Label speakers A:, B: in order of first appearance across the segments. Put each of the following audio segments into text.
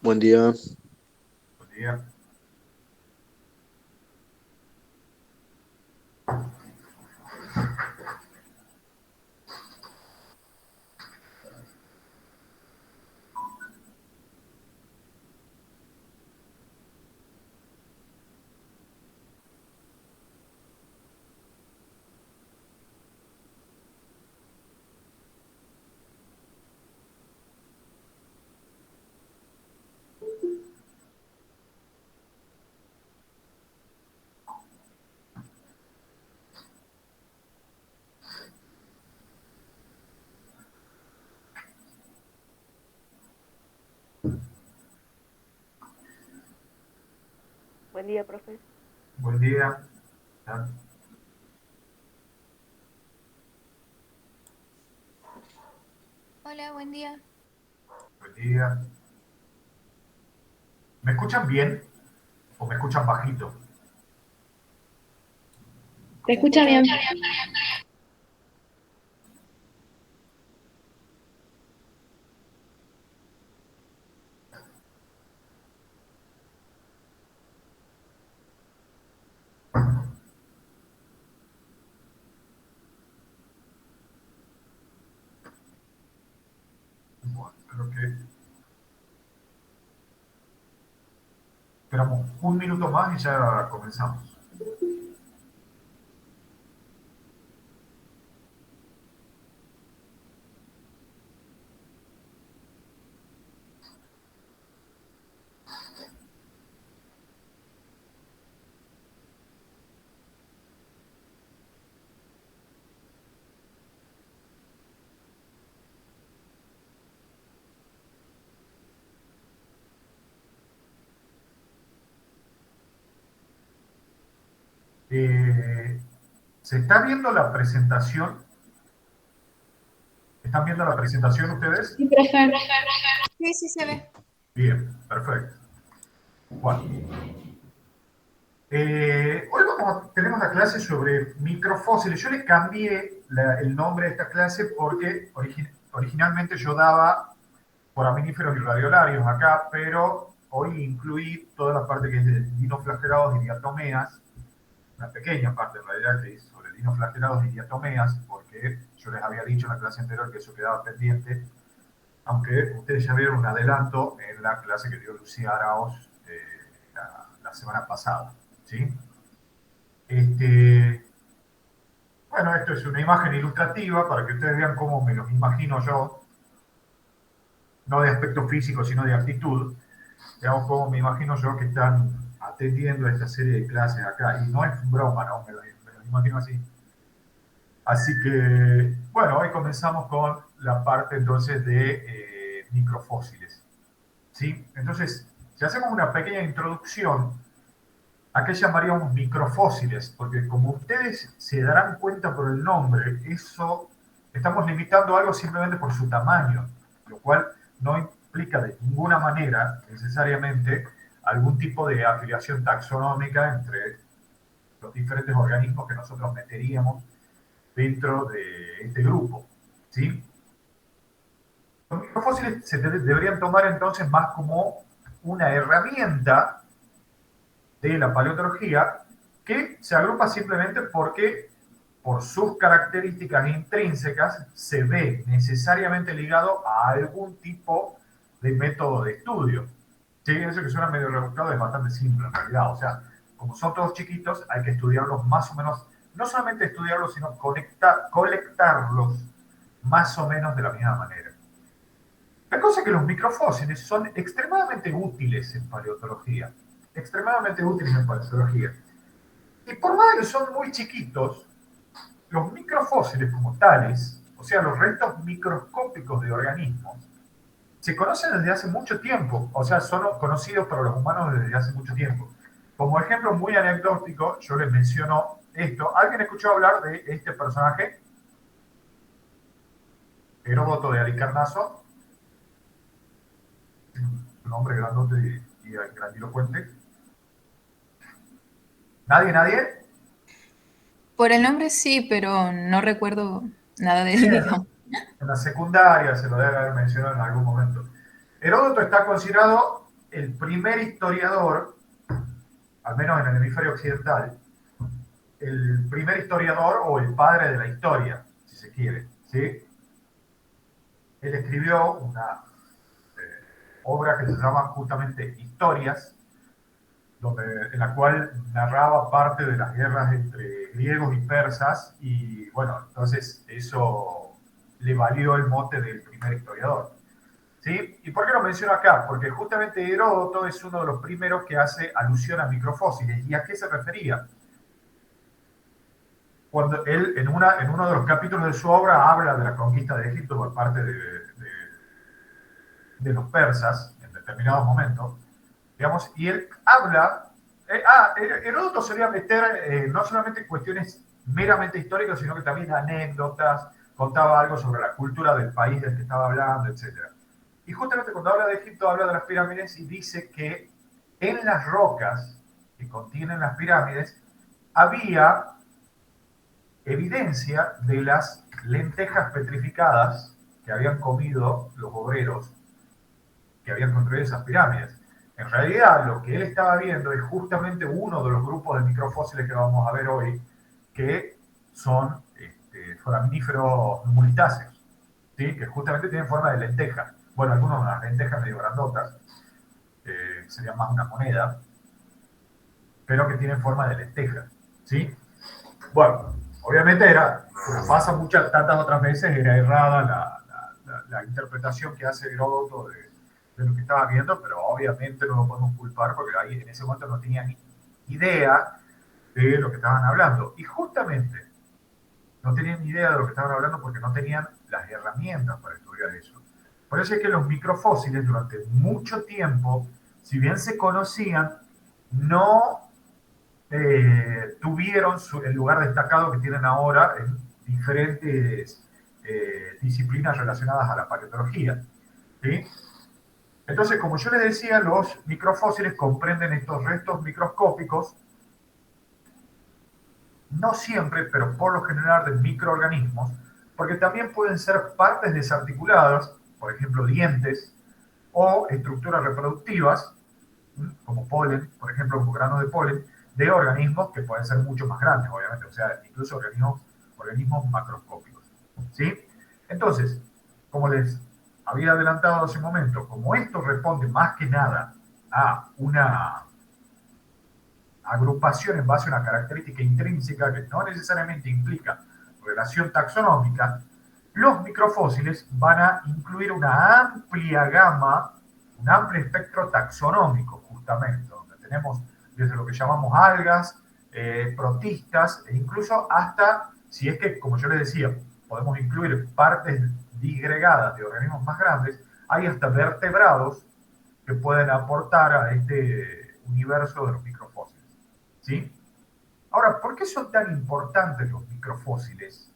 A: Buen día,
B: Buen día.
C: Buen día, profe.
B: Buen día. Ah,
D: Hola, buen día.
B: Buen día. ¿Me escuchan bien o me escuchan bajito?
E: ¿Te
C: Se
E: escucha
C: escucha
E: bien?
C: bien.
B: Bueno, creo que esperamos un minuto más y ya comenzamos. Eh, ¿Se está viendo la presentación? ¿Están viendo la presentación ustedes?
E: Sí, profe.
D: Sí, sí se ve.
B: Bien, perfecto. Bueno, hoy tenemos la clase sobre microfósiles. Yo le cambié el nombre de esta clase porque originalmente yo daba foraminíferos y radiolarios acá, pero hoy incluí toda la parte que es de dinoflagelados y diatomeas, una pequeña parte en realidad que es sobre dinoflagelados y diatomeas, porque yo les había dicho en la clase anterior que eso quedaba pendiente, aunque ustedes ya vieron un adelanto en la clase que dio Lucía Araos la semana pasada, ¿sí? Este, bueno, esto es una imagen ilustrativa para que ustedes vean cómo me los imagino yo, no de aspecto físico, sino de actitud. Digamos, cómo me imagino yo que están atendiendo esta serie de clases acá. Y no es broma, ¿no? Me lo imagino así. Así que, bueno, hoy comenzamos con la parte entonces de microfósiles. ¿Sí? Entonces, si hacemos una pequeña introducción, ¿a qué llamaríamos microfósiles? Porque como ustedes se darán cuenta por el nombre, eso estamos limitando algo simplemente por su tamaño, lo cual no implica de ninguna manera necesariamente algún tipo de afiliación taxonómica entre los diferentes organismos que nosotros meteríamos dentro de este grupo. ¿Sí? Los microfósiles se deberían tomar entonces más como una herramienta de la paleontología que se agrupa simplemente porque por sus características intrínsecas se ve necesariamente ligado a algún tipo de método de estudio. Sí, eso que suena medio rebuscado es bastante simple en realidad. O sea, como son todos chiquitos, hay que estudiarlos más o menos, no solamente estudiarlos, sino colectarlos más o menos de la misma manera. La cosa es que los microfósiles son extremadamente útiles en paleontología. Extremadamente útiles en paleontología. Y por más que son muy chiquitos, los microfósiles como tales, o sea, los restos microscópicos de organismos, se conocen desde hace mucho tiempo, o sea, son conocidos para los humanos desde hace mucho tiempo. Como ejemplo muy anecdótico, yo les menciono esto. ¿Alguien escuchó hablar de este personaje? Heródoto de Halicarnaso, un hombre grandote y grandilocuente. ¿Nadie, nadie?
D: Por el nombre sí, pero no recuerdo nada de él,
B: Bien,
D: digamos.
B: en la secundaria se lo debe haber mencionado en algún momento. Heródoto está considerado el primer historiador, al menos en el hemisferio occidental, el primer historiador o el padre de la historia, si se quiere. ¿Sí? Él escribió una obra que se llama justamente Historias, en la cual narraba parte de las guerras entre griegos y persas, y bueno, entonces eso le valió el mote del primer historiador. ¿Sí? ¿Y por qué lo menciono acá? Porque justamente Heródoto es uno de los primeros que hace alusión a microfósiles. ¿Y a qué se refería? Cuando él en uno de los capítulos de su obra habla de la conquista de Egipto por parte de los persas en determinados momentos, digamos, y él habla, Heródoto solía meter no solamente cuestiones meramente históricas, sino que también anécdotas, contaba algo sobre la cultura del país del que estaba hablando, etcétera. Y justamente cuando habla de Egipto, habla de las pirámides y dice que en las rocas que contienen las pirámides había evidencia de las lentejas petrificadas que habían comido los obreros que habían construido esas pirámides. En realidad, lo que él estaba viendo es justamente uno de los grupos de microfósiles que vamos a ver hoy, que son foraminíferos numulitáceos, ¿sí? Que justamente tienen forma de lenteja. Bueno, algunos unas lentejas medio grandotas, serían más una moneda, pero que tienen forma de lenteja, ¿sí? Bueno, obviamente era, como pasa muchas, tantas otras veces, era errada la interpretación que hace Heródoto de lo que estaba viendo, pero obviamente no lo podemos culpar porque ahí en ese momento no tenían ni idea de lo que estaban hablando. Y justamente no tenían ni idea de lo que estaban hablando porque no tenían las herramientas para estudiar eso. Por eso es que los microfósiles durante mucho tiempo, si bien se conocían, no tuvieron el lugar destacado que tienen ahora en diferentes disciplinas relacionadas a la paleontología. ¿Sí? Entonces, como yo les decía, los microfósiles comprenden estos restos microscópicos, no siempre, pero por lo general de microorganismos, porque también pueden ser partes desarticuladas, por ejemplo, dientes, o estructuras reproductivas, como polen, por ejemplo, como granos de polen, de organismos que pueden ser mucho más grandes, obviamente, o sea, incluso organismos macroscópicos. ¿Sí? Entonces, como les había adelantado hace un momento, como esto responde más que nada a una agrupación en base a una característica intrínseca que no necesariamente implica relación taxonómica, los microfósiles van a incluir una amplia gama, un amplio espectro taxonómico, justamente, donde tenemos desde lo que llamamos algas, protistas, e incluso hasta, si es que, como yo les decía, podemos incluir partes disgregadas de organismos más grandes, hay hasta vertebrados que pueden aportar a este universo de los microfósiles. ¿Sí? Ahora, ¿por qué son tan importantes los microfósiles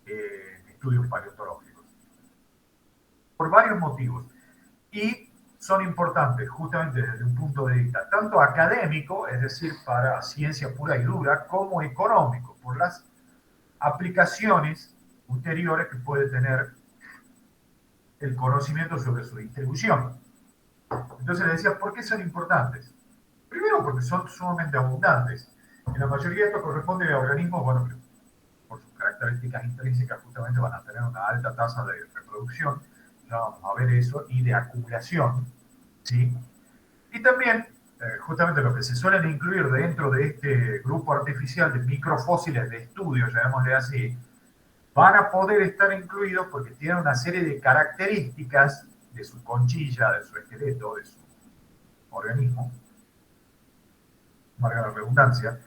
B: en estudios paleontológicos? Por varios motivos. Y son importantes justamente desde un punto de vista tanto académico, es decir, para ciencia pura y dura, como económico, por las aplicaciones ulteriores que puede tener el conocimiento sobre su distribución. Entonces le decía, ¿por qué son importantes? Primero porque son sumamente abundantes. En la mayoría de esto corresponde a organismos, bueno, que por sus características intrínsecas justamente van a tener una alta tasa de reproducción ya vamos a ver eso, y de acumulación, ¿sí? Y también, justamente lo que se suelen incluir dentro de este grupo artificial de microfósiles de estudio, llamémosle así, van a poder estar incluidos porque tienen una serie de características de su conchilla, de su esqueleto, de su organismo, valga la redundancia,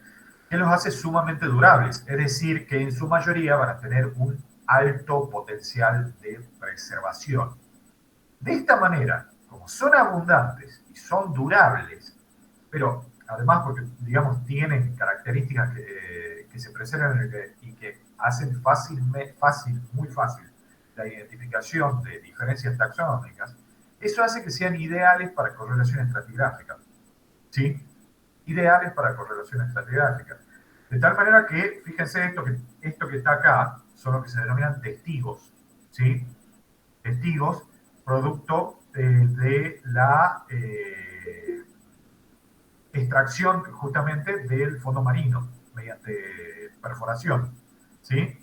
B: que los hace sumamente durables, es decir, que en su mayoría van a tener un alto potencial de preservación. De esta manera, como son abundantes y son durables, pero además porque, digamos, tienen características que se preservan y que hacen muy fácil la identificación de diferencias taxonómicas, eso hace que sean ideales para correlación estratigráfica. ¿Sí? Ideales para correlación estratigráfica. De tal manera que, fíjense, esto que está acá son lo que se denominan testigos. ¿Sí? Testigos producto de la extracción justamente del fondo marino mediante perforación. ¿Sí?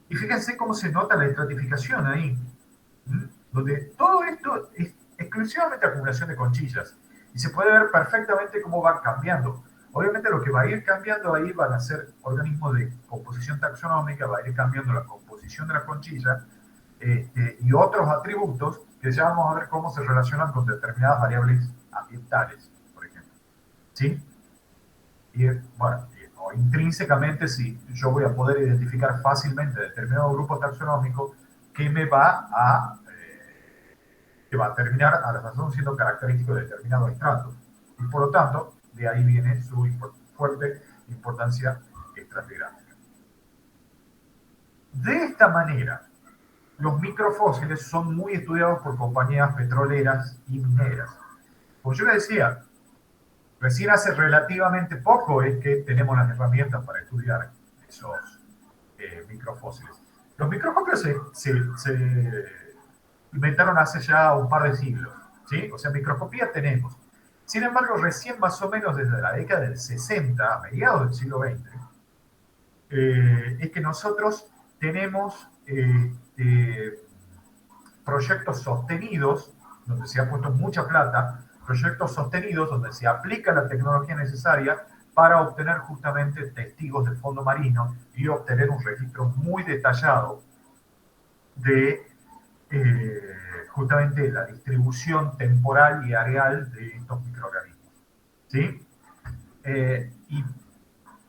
B: Y fíjense cómo se nota la estratificación ahí, donde todo esto es exclusivamente acumulación de conchillas. Y se puede ver perfectamente cómo va cambiando. Obviamente lo que va a ir cambiando ahí van a ser organismos de composición taxonómica, va a ir cambiando la composición de la conchilla y otros atributos que ya vamos a ver cómo se relacionan con determinadas variables ambientales, por ejemplo. ¿Sí? Y bueno, o intrínsecamente, si yo voy a poder identificar fácilmente determinado grupo taxonómico que me va a que va a terminar a la razón siendo característico de determinado estrato. Y por lo tanto, de ahí viene su fuerte importancia estratigráfica. De esta manera, los microfósiles son muy estudiados por compañías petroleras y mineras. Como yo les decía, recién hace relativamente poco es que tenemos las herramientas para estudiar esos microfósiles. Los microscopios se inventaron hace ya un par de siglos, ¿sí? O sea, microscopía tenemos. Sin embargo, recién más o menos desde la década del 60, a mediados del siglo XX, es que nosotros tenemos proyectos sostenidos, donde se ha puesto mucha plata, proyectos sostenidos donde se aplica la tecnología necesaria para obtener justamente testigos del fondo marino y obtener un registro muy detallado de justamente la distribución temporal y areal de estos microorganismos. ¿Sí? ¿Y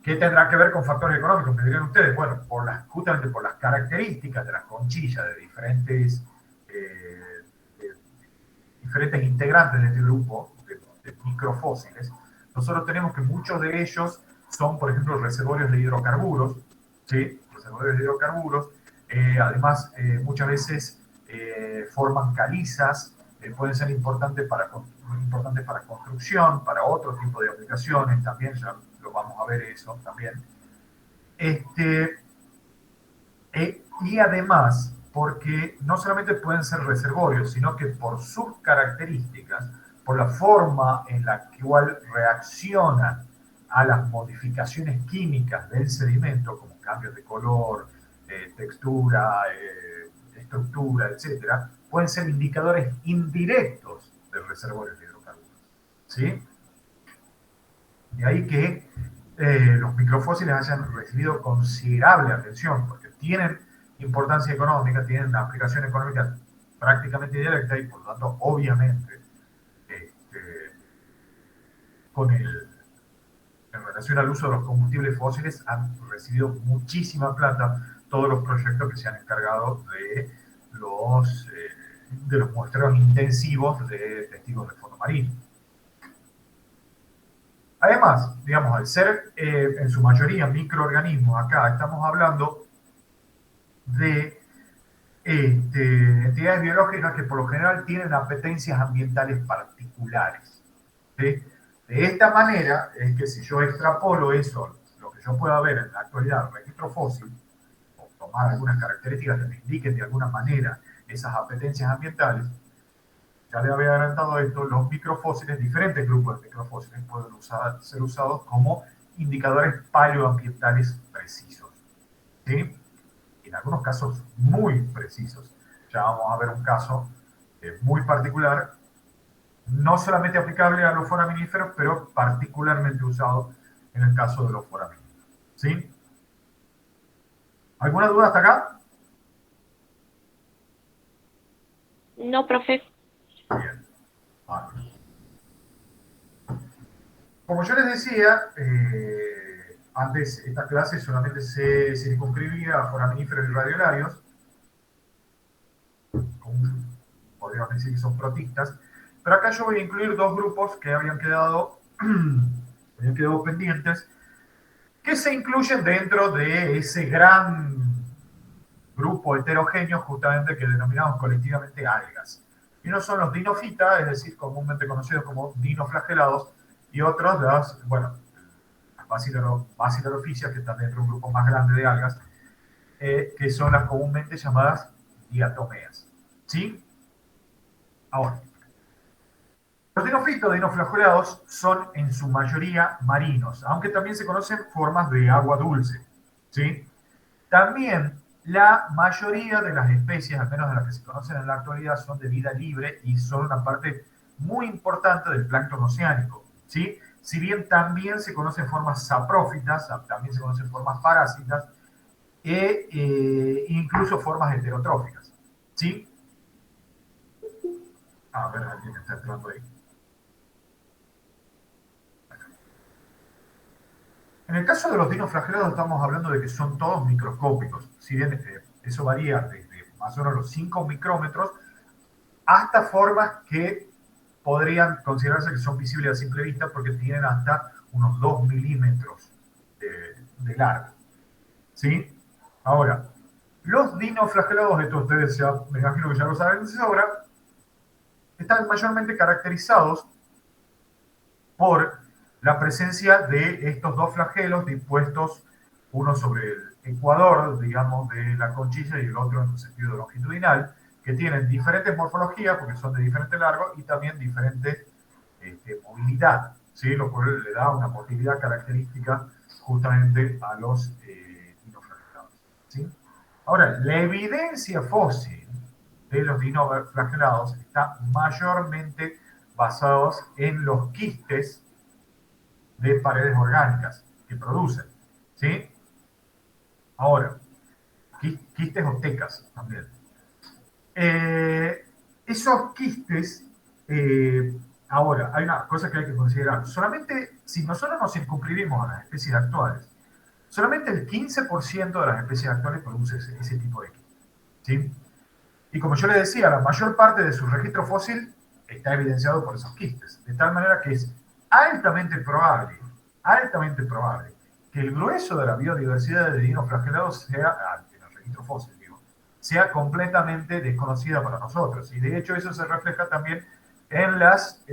B: qué tendrá que ver con factores económicos? Me dirían ustedes, bueno, justamente por las características de las conchillas de diferentes integrantes de este grupo de microfósiles, nosotros tenemos que muchos de ellos son, por ejemplo, reservorios de hidrocarburos, ¿sí? Reservorios de hidrocarburos, además muchas veces forman calizas, pueden ser importantes para construcción, para otro tipo de aplicaciones, también ya lo vamos a ver eso también. Y además, porque no solamente pueden ser reservorios, sino que por sus características, por la forma en la cual reaccionan a las modificaciones químicas del sedimento, como cambios de color, textura, estructura, etcétera, pueden ser indicadores indirectos del reservorio de hidrocarburos. ¿Sí? De ahí que los microfósiles hayan recibido considerable atención, porque tienen importancia económica, tienen una aplicación económica prácticamente directa y por lo tanto, obviamente, con en relación al uso de los combustibles fósiles han recibido muchísima plata todos los proyectos que se han encargado de los muestreos intensivos de testigos de fondo marino. Además, digamos, al ser en su mayoría microorganismos, acá estamos hablando de entidades biológicas que por lo general tienen apetencias ambientales particulares. ¿Sí? De esta manera es que si yo extrapolo eso, lo que yo pueda ver en la actualidad, registro fósil, o tomar algunas características que me indiquen de alguna manera esas apetencias ambientales, ya le había adelantado esto, los microfósiles, diferentes grupos de microfósiles pueden ser usados como indicadores paleoambientales precisos. ¿Sí? En algunos casos muy precisos. ya vamos a ver un caso muy particular, no solamente aplicable a los foraminíferos, pero particularmente usado en el caso de los foraminíferos. ¿Sí? ¿Alguna duda hasta acá?
A: No, profe.
B: Bien. Vale. Como yo les decía, antes esta clase solamente se circunscribía a foraminíferos y radiolarios, podríamos decir que son protistas, pero acá yo voy a incluir dos grupos que habían quedado pendientes, que se incluyen dentro de ese gran grupo heterogéneo justamente que denominamos colectivamente algas. Y no son los dinofita, es decir, comúnmente conocidos como dinoflagelados, y otros las basilarophysias, que están dentro de un grupo más grande de algas, que son las comúnmente llamadas diatomeas. ¿Sí? Ahora, los dinofitos dinoflagelados son en su mayoría marinos, aunque también se conocen formas de agua dulce. ¿Sí? También la mayoría de las especies, al menos de las que se conocen en la actualidad, son de vida libre y son una parte muy importante del plancton oceánico. ¿Sí? Si bien también se conocen formas saprófitas, también se conocen formas parásitas incluso formas heterotróficas. ¿Sí? A ver, alguien está entrando ahí. En el caso de los dinoflagelados estamos hablando de que son todos microscópicos, si bien eso varía desde más o menos los 5 micrómetros hasta formas que podrían considerarse que son visibles a simple vista porque tienen hasta unos 2 milímetros de largo. ¿Sí? Ahora, los dinoflagelados, esto ustedes ya, me imagino que ya lo saben de sobra, están mayormente caracterizados por la presencia de estos dos flagelos dispuestos uno sobre el ecuador, digamos, de la conchilla y el otro en un sentido longitudinal, que tienen diferentes morfologías porque son de diferente largo y también diferente movilidad, ¿sí? Lo cual le da una motilidad característica justamente a los dinoflagelados. ¿Sí? Ahora, la evidencia fósil de los dinoflagelados está mayormente basados en los quistes de paredes orgánicas que producen. ¿Sí? Ahora, quistes o tecas también. Esos quistes, ahora, hay una cosa que hay que considerar. Solamente, si nosotros nos circunscribimos a las especies actuales, solamente el 15% de las especies actuales produce ese tipo de quistes. ¿Sí? Y como yo les decía, la mayor parte de su registro fósil está evidenciado por esos quistes. De tal manera que es altamente probable, que el grueso de la biodiversidad de dinoflagelados sea, en el registro fósil, digo, sea completamente desconocida para nosotros. Y de hecho eso se refleja también en las,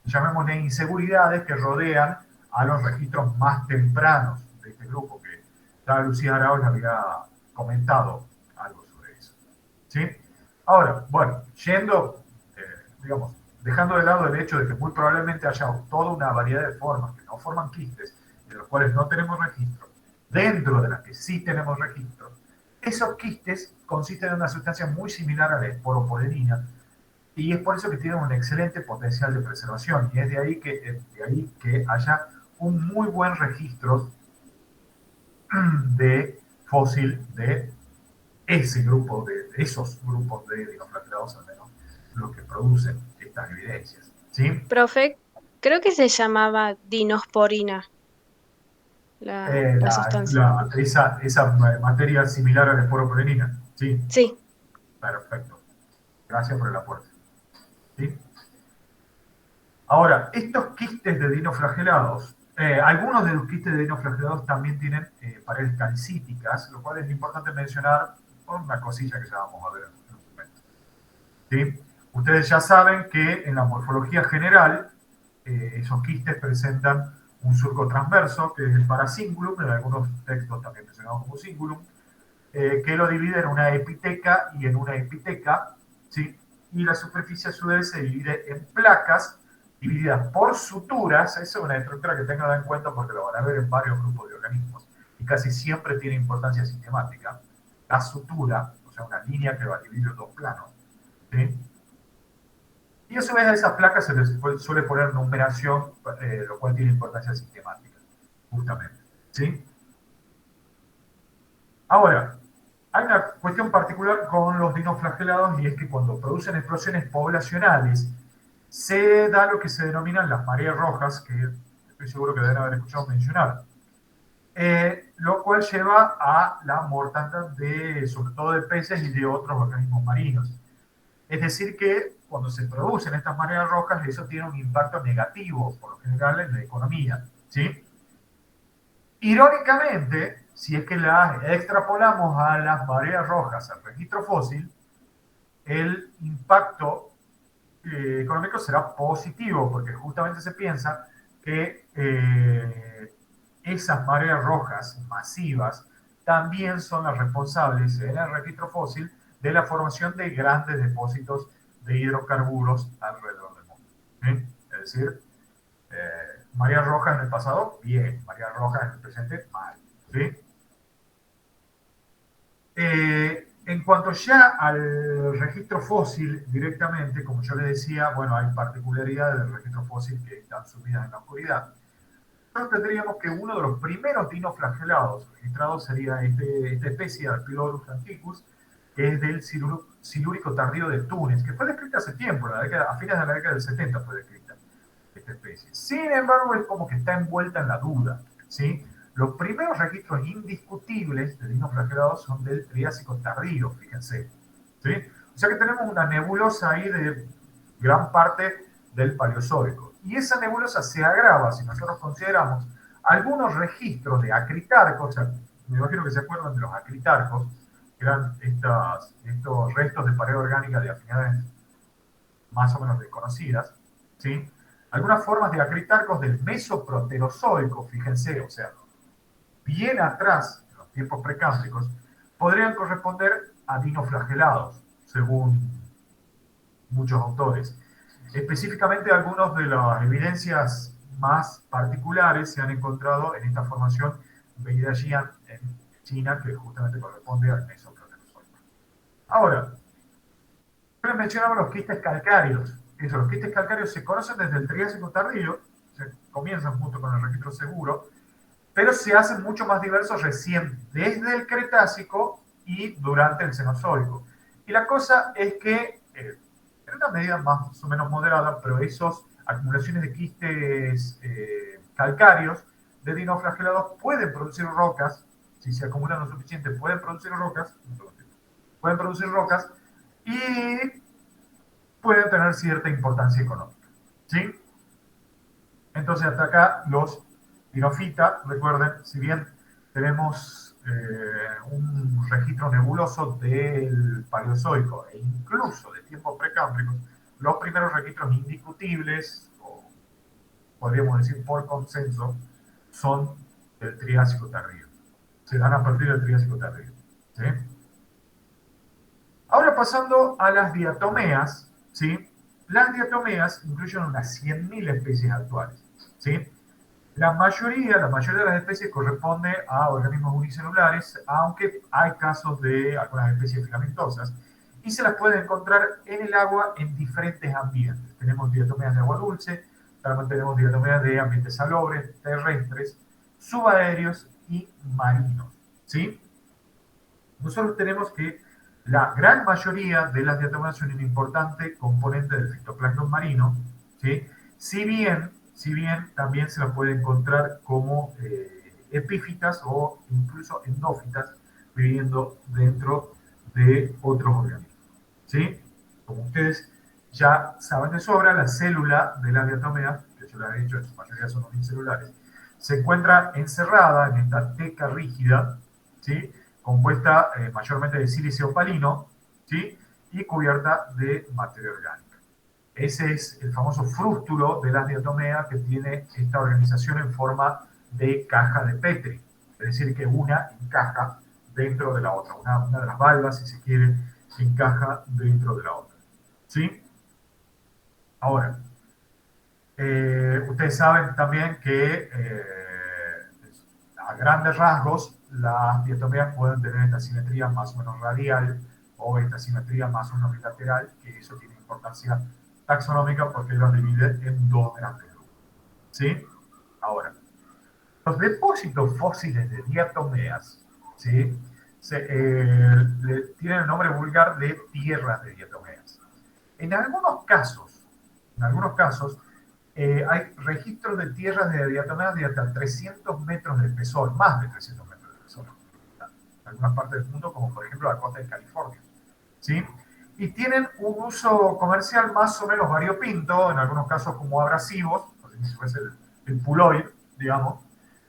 B: llamémosle, inseguridades que rodean a los registros más tempranos de este grupo, que ya Lucía Arauz había comentado algo sobre eso. ¿Sí? Ahora, bueno, digamos, dejando de lado el hecho de que muy probablemente haya toda una variedad de formas que no forman quistes, de los cuales no tenemos registro, dentro de las que sí tenemos registro, esos quistes consisten en una sustancia muy similar a la esporopolenina y es por eso que tienen un excelente potencial de preservación y es de ahí que haya un muy buen registro de fósil de esos grupos de dinoflagelados, al menos los que producen estas evidencias. ¿Sí?
A: Profe, creo que se llamaba dinosporina, la sustancia.
B: Esa materia similar a la esporoprolenina. Sí,
A: Sí,
B: perfecto. Gracias por el aporte. ¿Sí? Ahora, estos quistes de dinoflagelados, algunos de los quistes de dinoflagelados también tienen paredes calcíticas, lo cual es importante mencionar por una cosilla que ya vamos a ver en un momento. ¿Sí? Ustedes ya saben que en la morfología general esos quistes presentan un surco transverso, que es el paracingulum, en algunos textos también mencionados como cingulum, que lo divide en una epiteca y en una epiteca, ¿sí? Y la superficie a su vez se divide en placas divididas por suturas. Esa es una estructura que tengan en cuenta porque lo van a ver en varios grupos de organismos y casi siempre tiene importancia sistemática. La sutura, o sea, sea, una línea que va a dividir dos planos. ¿Sí? Y a su vez a esas placas se les suele poner numeración, lo cual tiene importancia sistemática, justamente. ¿Sí? Ahora, hay una cuestión particular con los dinoflagelados y es que cuando producen explosiones poblacionales se da lo que se denominan las mareas rojas, que estoy seguro que deben haber escuchado mencionar, lo cual lleva a la mortandad de, sobre todo de peces y de otros organismos marinos. Es decir que cuando se producen estas mareas rojas, eso tiene un impacto negativo, por lo general, en la economía. ¿Sí? Irónicamente, si es que las extrapolamos a las mareas rojas al registro fósil, el impacto económico será positivo, porque justamente se piensa que esas mareas rojas masivas también son las responsables en el registro fósil de la formación de grandes depósitos de hidrocarburos alrededor del mundo. ¿Sí? Es decir, mareas rojas en el pasado, bien, mareas rojas en el presente, mal. ¿Sí? En cuanto ya al registro fósil directamente, como yo les decía, bueno, hay particularidades del registro fósil que están sumidas en la oscuridad. Nosotros tendríamos que uno de los primeros dinoflagelados registrados sería esta especie, Arpilorus antiquus, que es del silúrico tardío de Túnez, que fue descrita hace tiempo, a fines de la década del 70 fue descrita esta especie. Sin embargo, es como que está envuelta en la duda, ¿sí? Los primeros registros indiscutibles de dinoflagelados son del Triásico tardío, fíjense, ¿sí? O sea que tenemos una nebulosa ahí de gran parte del Paleozoico. Y esa nebulosa se agrava si nosotros consideramos algunos registros de acritarcos, o sea, me imagino que se acuerdan de los acritarcos, que eran estos restos de pared orgánica de afinidades más o menos desconocidas, ¿sí? Algunas formas de acritarcos del Mesoproterozoico, fíjense, o sea, bien atrás, en los tiempos precámbricos, podrían corresponder a dinoflagelados, según muchos autores. Específicamente, algunas de las evidencias más particulares se han encontrado en esta formación Beidaijian en China, que justamente corresponde al Mesoproterozoico. Ahora, yo les mencionaba los quistes calcáreos. Los quistes calcáreos se conocen desde el Triásico tardío, se comienzan junto con el registro seguro, pero se hacen mucho más diversos recién desde el Cretácico y durante el Cenozoico. Y la cosa es que, en una medida más o menos moderada, pero esas acumulaciones de quistes calcáreos de dinoflagelados pueden producir rocas, si se acumulan lo suficiente, pueden producir rocas y pueden tener cierta importancia económica. ¿Sí? Entonces, hasta acá los dinofita, recuerden, si bien tenemos un registro nebuloso del Paleozoico e incluso de tiempos precámbricos, los primeros registros indiscutibles, o podríamos decir por consenso, son del Triásico tardío. Se dan a partir del Triásico tardío. ¿Sí? Ahora pasando a las diatomeas, ¿sí? Las diatomeas incluyen unas 100.000 especies actuales, ¿sí? La mayoría de las especies corresponde a organismos unicelulares, aunque hay casos de algunas especies filamentosas, y se las puede encontrar en el agua en diferentes ambientes. Tenemos diatomeas de agua dulce, también tenemos diatomeas de ambientes salobres, terrestres, subaéreos y marinos, ¿sí? Nosotros tenemos que la gran mayoría de las diatomeas son un importante componente del fitoplancton marino, ¿sí? Si bien también se las puede encontrar como epífitas o incluso endófitas viviendo dentro de otros organismos, ¿sí? Como ustedes ya saben de sobra, la célula de la diatomea, que yo les he dicho, en su mayoría son unicelulares, se encuentra encerrada en esta teca rígida, ¿sí? Compuesta mayormente de sílice opalino, ¿sí? Y cubierta de materia orgánica. Ese es el famoso frústulo de las diatomeas que tiene esta organización en forma de caja de Petri. Es decir, que una encaja dentro de la otra. Una de las valvas, si se quiere, encaja dentro de la otra. ¿Sí? Ahora, ustedes saben también que a grandes rasgos las diatomeas pueden tener esta simetría más o menos radial o esta simetría más o menos bilateral, que eso tiene importancia taxonómica porque los divide en dos grandes grupos. ¿Sí? Ahora, los depósitos fósiles de diatomeas, ¿sí? Tienen el nombre vulgar de tierras de diatomeas. En algunos casos, hay registros de tierras de diatomeas de hasta 300 metros de espesor, más de 300 metros de espesor, en algunas partes del mundo, como por ejemplo la costa de California, ¿sí? Y tienen un uso comercial más o menos variopinto, en algunos casos como abrasivos, como si fuese el puloid, digamos.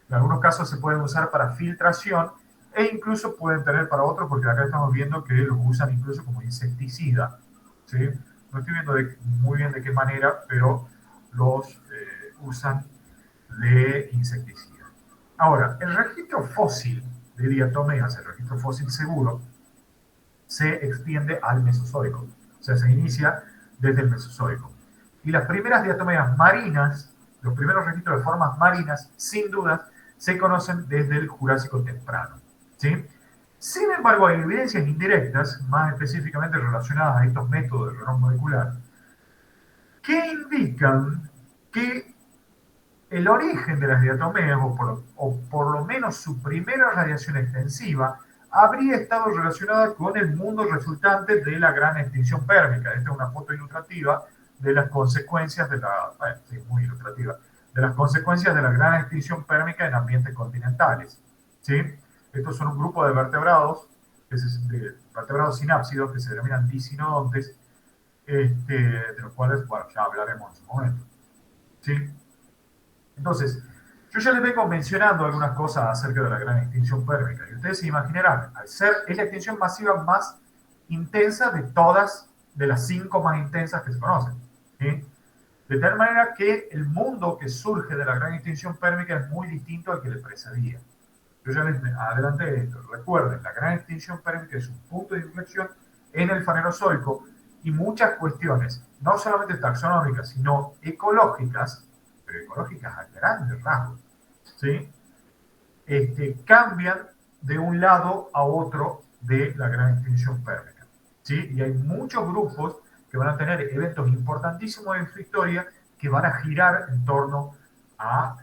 B: En algunos casos se pueden usar para filtración e incluso pueden tener para otros, porque acá estamos viendo que los usan incluso como insecticida, ¿sí? No estoy viendo muy bien de qué manera, pero los usan de insecticida. Ahora, el registro fósil de diatomeas, el registro fósil seguro, se extiende al Mesozoico. O sea, se inicia desde el Mesozoico. Y las primeras diatomeas marinas, los primeros registros de formas marinas, sin duda, se conocen desde el Jurásico temprano, ¿sí? Sin embargo, hay evidencias indirectas, más específicamente relacionadas a estos métodos de reloj molecular, que indican que el origen de las diatomeas, o por lo menos su primera radiación extensiva, habría estado relacionada con el mundo resultante de la gran extinción pérmica. Esta es una foto ilustrativa de las consecuencias de la, sí, muy ilustrativa, de las consecuencias de la gran extinción pérmica en ambientes continentales, ¿sí? Estos son un grupo de vertebrados, de vertebrados sinápsidos que se denominan disinodontes, de los cuales, bueno, ya hablaremos en su momento, ¿sí? Entonces, yo ya les vengo mencionando algunas cosas acerca de la gran extinción pérmica, y ustedes se imaginarán, es la extinción masiva más intensa de todas, de las 5 más intensas que se conocen, ¿sí? De tal manera que el mundo que surge de la gran extinción pérmica es muy distinto al que le precedía. Yo ya les adelanté esto. Recuerden, la gran extinción pérmica es un punto de inflexión en el Fanerozoico y muchas cuestiones, no solamente taxonómicas, sino ecológicas, pero ecológicas a grandes rasgos, ¿sí? Cambian de un lado a otro de la gran extinción pérmica, ¿sí? Y hay muchos grupos que van a tener eventos importantísimos en su historia que van a girar en torno a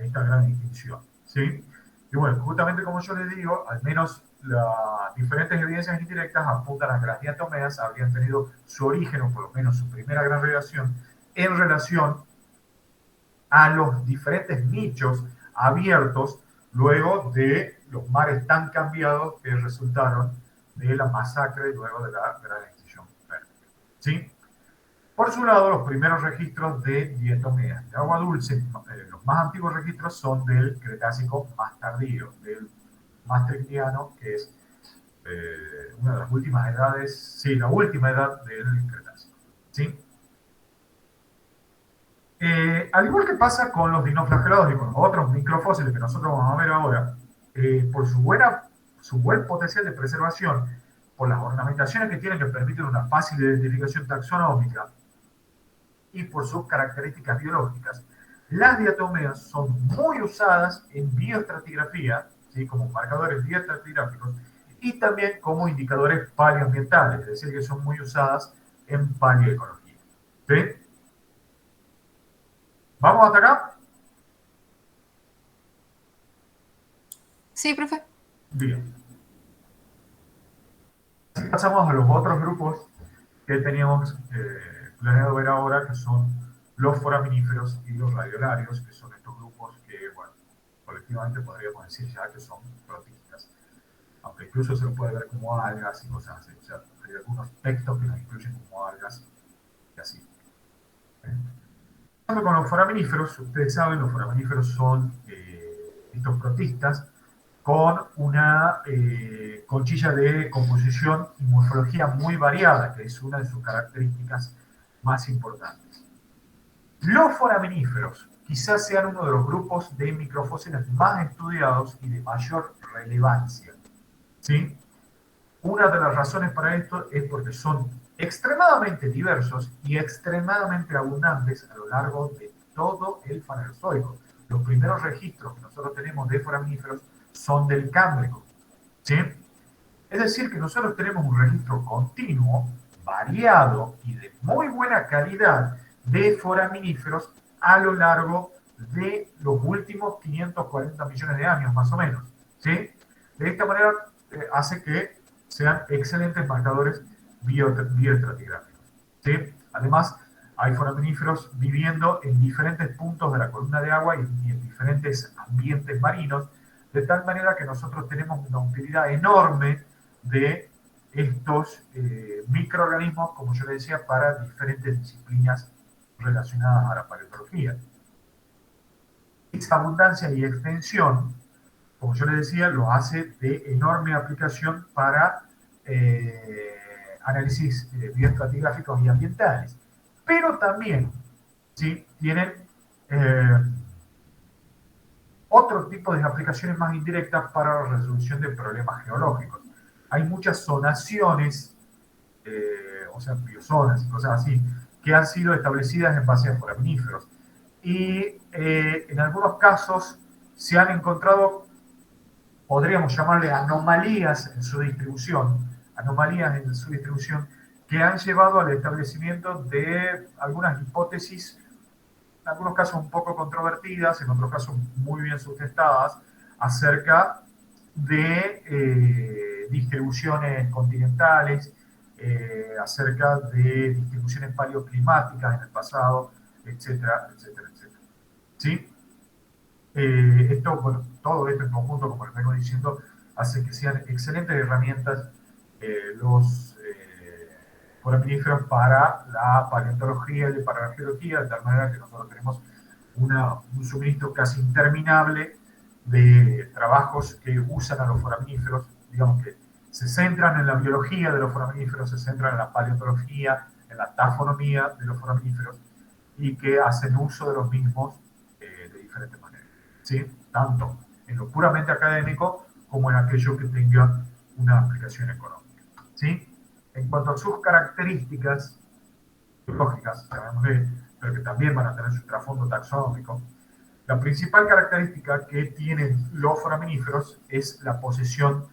B: esta gran extinción, ¿sí? Y bueno, justamente como yo les digo, al menos las diferentes evidencias indirectas apuntan a que las diatomeas habrían tenido su origen, o por lo menos su primera gran relación, en relación a los diferentes nichos abiertos luego de los mares tan cambiados que resultaron de la masacre luego de la gran extinción pérmica, ¿sí? Por su lado, los primeros registros de diatomeas de agua dulce, los más antiguos registros son del Cretácico más tardío, del Maastrichtiano, que es una de las últimas edades, sí, la última edad del Cretácico, ¿sí? Al igual que pasa con los dinoflagelados y con los otros microfósiles que nosotros vamos a ver ahora, por su buen potencial de preservación, por las ornamentaciones que tienen que permiten una fácil identificación taxonómica y por sus características biológicas, las diatomeas son muy usadas en bioestratigrafía, ¿sí? Como marcadores bioestratigráficos y también como indicadores paleoambientales, es decir, que son muy usadas en paleoecología, ¿sí? ¿Vamos hasta acá?
D: Sí, profe.
B: Bien. Así pasamos a los otros grupos que teníamos planeado ver ahora, que son los foraminíferos y los radiolarios, que son estos grupos que, bueno, colectivamente podríamos decir ya que son protistas. Aunque incluso se lo puede ver como algas y cosas así. O sea, hay algunos textos que los incluyen como algas y así. Con los foraminíferos, ustedes saben, los foraminíferos son estos protistas con una conchilla de composición y morfología muy variada, que es una de sus características más importantes. Los foraminíferos quizás sean uno de los grupos de microfósiles más estudiados y de mayor relevancia, ¿sí? Una de las razones para esto es porque son extremadamente diversos y extremadamente abundantes a lo largo de todo el Fanerozoico. Los primeros registros que nosotros tenemos de foraminíferos son del Cámbrico, ¿sí? Es decir, que nosotros tenemos un registro continuo, variado y de muy buena calidad de foraminíferos a lo largo de los últimos 540 millones de años, más o menos. ¿Sí? De esta manera hace que sean excelentes marcadores bioestratigráficos. ¿Sí? Además, hay foraminíferos viviendo en diferentes puntos de la columna de agua y en diferentes ambientes marinos, de tal manera que nosotros tenemos una utilidad enorme de estos microorganismos, como yo le decía, para diferentes disciplinas relacionadas a la paleontología. Esa abundancia y extensión, como yo le decía, lo hace de enorme aplicación para análisis bioestratigráficos y ambientales. Pero también, ¿sí?, tienen otro tipo de aplicaciones más indirectas para la resolución de problemas geológicos. Hay muchas zonaciones, o sea, biozonas y cosas así, que han sido establecidas en base a foraminíferos. Y en algunos casos se han encontrado, podríamos llamarle anomalías en su distribución, que han llevado al establecimiento de algunas hipótesis, en algunos casos un poco controvertidas, en otros casos muy bien sustentadas, acerca de distribuciones continentales, acerca de distribuciones paleoclimáticas en el pasado, etcétera, etcétera, etcétera. ¿Sí? Bueno, todo esto en conjunto, como les vengo diciendo, hace que sean excelentes herramientas los foraminíferos para la paleontología y para la geología, de tal manera que nosotros tenemos un suministro casi interminable de trabajos que usan a los foraminíferos, digamos que se centran en la biología de los foraminíferos, se centran en la paleontología, en la tafonomía de los foraminíferos, y que hacen uso de los mismos de diferentes maneras, ¿sí? Tanto en lo puramente académico como en aquello que tenga una aplicación económica, ¿sí? En cuanto a sus características biológicas, pero que también van a tener su trasfondo taxonómico, la principal característica que tienen los foraminíferos es la posesión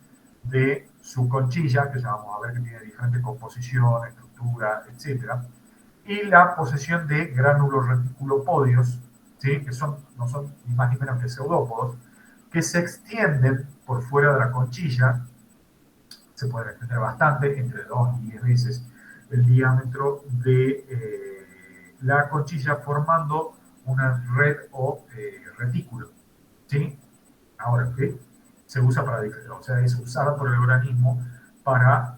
B: de su conchilla, que ya vamos a ver que tiene diferente composición, estructura, etc. Y la posesión de gránulos reticulopodios, ¿sí?, que no son ni más ni menos que pseudópodos, que se extienden por fuera de la conchilla, se pueden extender bastante, entre 2 y 10 veces el diámetro de la conchilla, formando una red o retículo, ¿sí? Ahora, ¿qué? Se usa para diferentes, o sea, es usada por el organismo para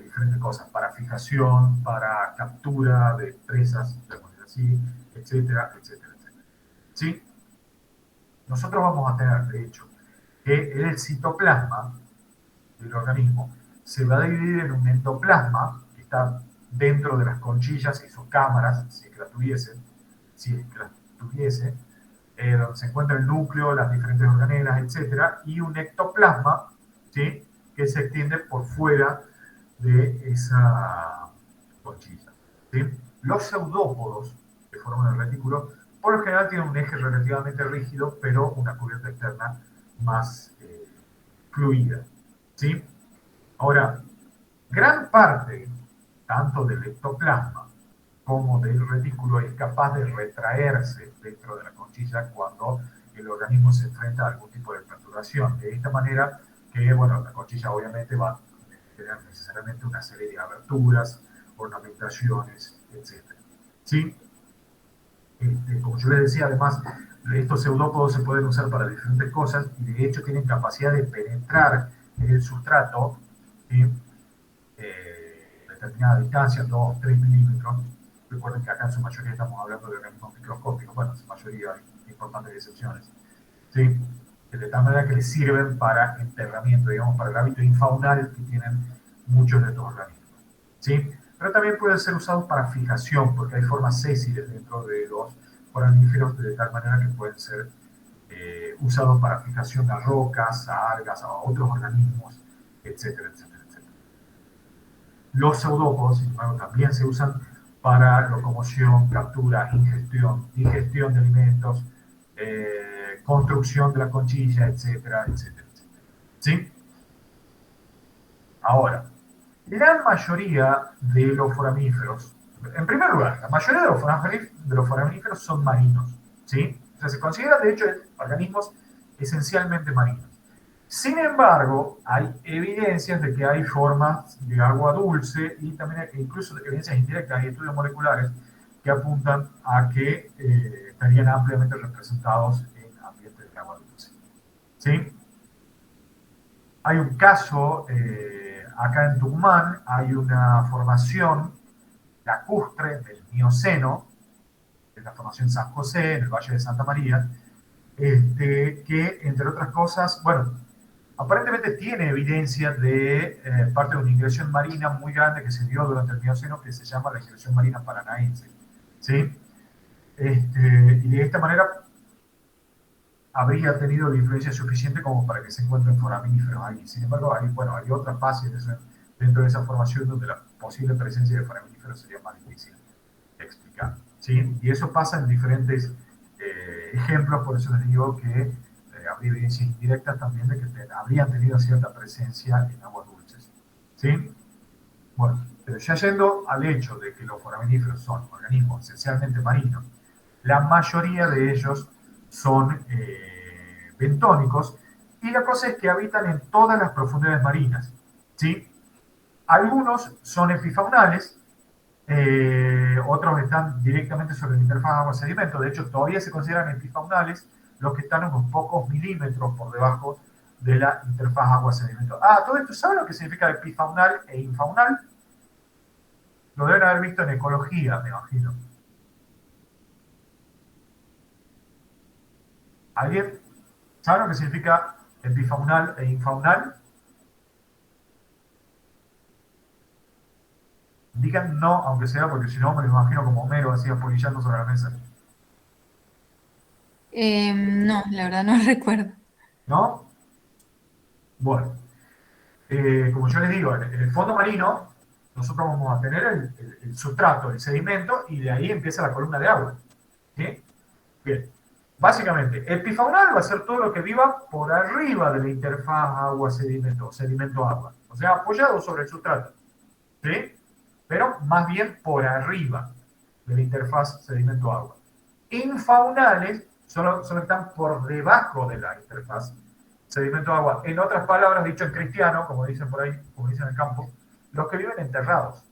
B: diferentes cosas, para fijación, para captura de presas, así, etcétera, etcétera, etcétera. ¿Sí? Nosotros vamos a tener, de hecho, que el citoplasma del organismo se va a dividir en un endoplasma, que está dentro de las conchillas y sus cámaras, si es que las tuviese, donde se encuentra el núcleo, las diferentes organelas, etcétera, y un ectoplasma, ¿sí?, que se extiende por fuera de esa conchilla, ¿sí? Los pseudópodos, que forman el retículo, por lo general tienen un eje relativamente rígido, pero una cubierta externa más fluida, ¿sí? Ahora, gran parte, tanto del ectoplasma como del retículo, es capaz de retraerse dentro de la conchilla cuando el organismo se enfrenta a algún tipo de perturbación. De esta manera que, bueno, la conchilla obviamente va a tener necesariamente una serie de aberturas, ornamentaciones, etc. ¿Sí? Como yo les decía, además, estos pseudópodos se pueden usar para diferentes cosas y de hecho tienen capacidad de penetrar en el sustrato, ¿sí?, determinada distancia, 2, 3 milímetros. Recuerden que acá en su mayoría estamos hablando de organismos microscópicos, bueno, en su mayoría hay importantes excepciones, ¿sí?, de tal manera que les sirven para enterramiento, digamos, para el hábito infaunal que tienen muchos de estos organismos, ¿sí? Pero también pueden ser usados para fijación, porque hay formas sésiles dentro de los foraminíferos, de tal manera que pueden ser usados para fijación a rocas, a algas, a otros organismos, etcétera, etcétera, etcétera. Los pseudópodos, sin embargo, también se usan para locomoción, captura, ingestión, digestión de alimentos, construcción de la conchilla, etcétera, etcétera, etcétera. ¿Sí? Ahora, la mayoría de los foramíferos, en primer lugar, la mayoría de los foramíferos son marinos, ¿sí? O sea, se consideran, de hecho, organismos esencialmente marinos. Sin embargo, hay evidencias de que hay formas de agua dulce y también incluso evidencias indirectas y estudios moleculares que apuntan a que estarían ampliamente representados en ambientes de agua dulce. ¿Sí? Hay un caso, acá en Tucumán, hay una formación lacustre del Mioceno, de la formación San José, en el Valle de Santa María, que, entre otras cosas, bueno, aparentemente tiene evidencia de parte de una ingresión marina muy grande que se dio durante el Mioceno, que se llama la ingresión marina paranaense. ¿Sí? Y de esta manera habría tenido la influencia suficiente como para que se encuentren foraminíferos ahí. Sin embargo, hay otras fases dentro de esa formación donde la posible presencia de foraminíferos sería más difícil de explicar. ¿Sí? Y eso pasa en diferentes ejemplos, por eso les digo que habría evidencias indirectas también de que habrían tenido cierta presencia en aguas dulces. ¿Sí? Bueno, pero ya yendo al hecho de que los foraminíferos son organismos esencialmente marinos, la mayoría de ellos son bentónicos y la cosa es que habitan en todas las profundidades marinas. ¿Sí? Algunos son epifaunales, otros están directamente sobre la interfaz agua-sedimento. De hecho, todavía se consideran epifaunales los que están unos pocos milímetros por debajo de la interfaz agua-sedimento. Todo esto, ¿saben lo que significa epifaunal e infaunal? Lo deben haber visto en ecología, me imagino. ¿Alguien sabe lo que significa epifaunal e infaunal? Digan no, aunque sea, porque si no me lo imagino como Homero así apolillando sobre la mesa.
D: No, la verdad no recuerdo.
B: ¿No? Bueno, como yo les digo, en el fondo marino nosotros vamos a tener el sustrato, el sedimento, y de ahí empieza la columna de agua. ¿Sí? Bien, básicamente, epifaunal va a ser todo lo que viva por arriba de la interfaz agua-sedimento, sedimento-agua. O sea, apoyado sobre el sustrato. ¿Sí? Pero más bien por arriba de la interfaz sedimento-agua. Infaunales solo están por debajo de la interfaz sedimento-agua. En otras palabras, dicho en cristiano, como dicen por ahí, como dicen en el campo, los que viven enterrados.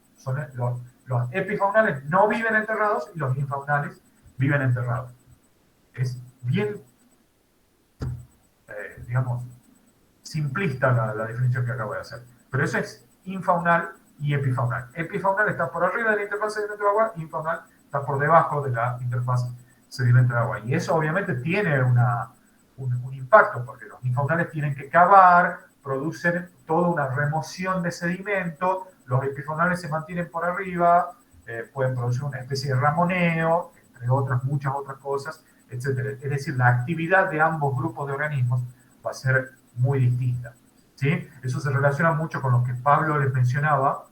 B: Los epifaunales no viven enterrados y los infaunales viven enterrados. Es bien, digamos, simplista la definición que acabo de hacer. Pero eso es infaunal y epifaunal. Epifaunal está por arriba de la interfaz sedimento-agua, infaunal está por debajo de la interfaz sedimento-agua. Y eso obviamente tiene un impacto, porque los infaunales tienen que cavar, producen toda una remoción de sedimento, los epifaunales se mantienen por arriba, pueden producir una especie de ramoneo, entre otras, muchas otras cosas, etc. Es decir, la actividad de ambos grupos de organismos va a ser muy distinta. ¿Sí? Eso se relaciona mucho con lo que Pablo les mencionaba,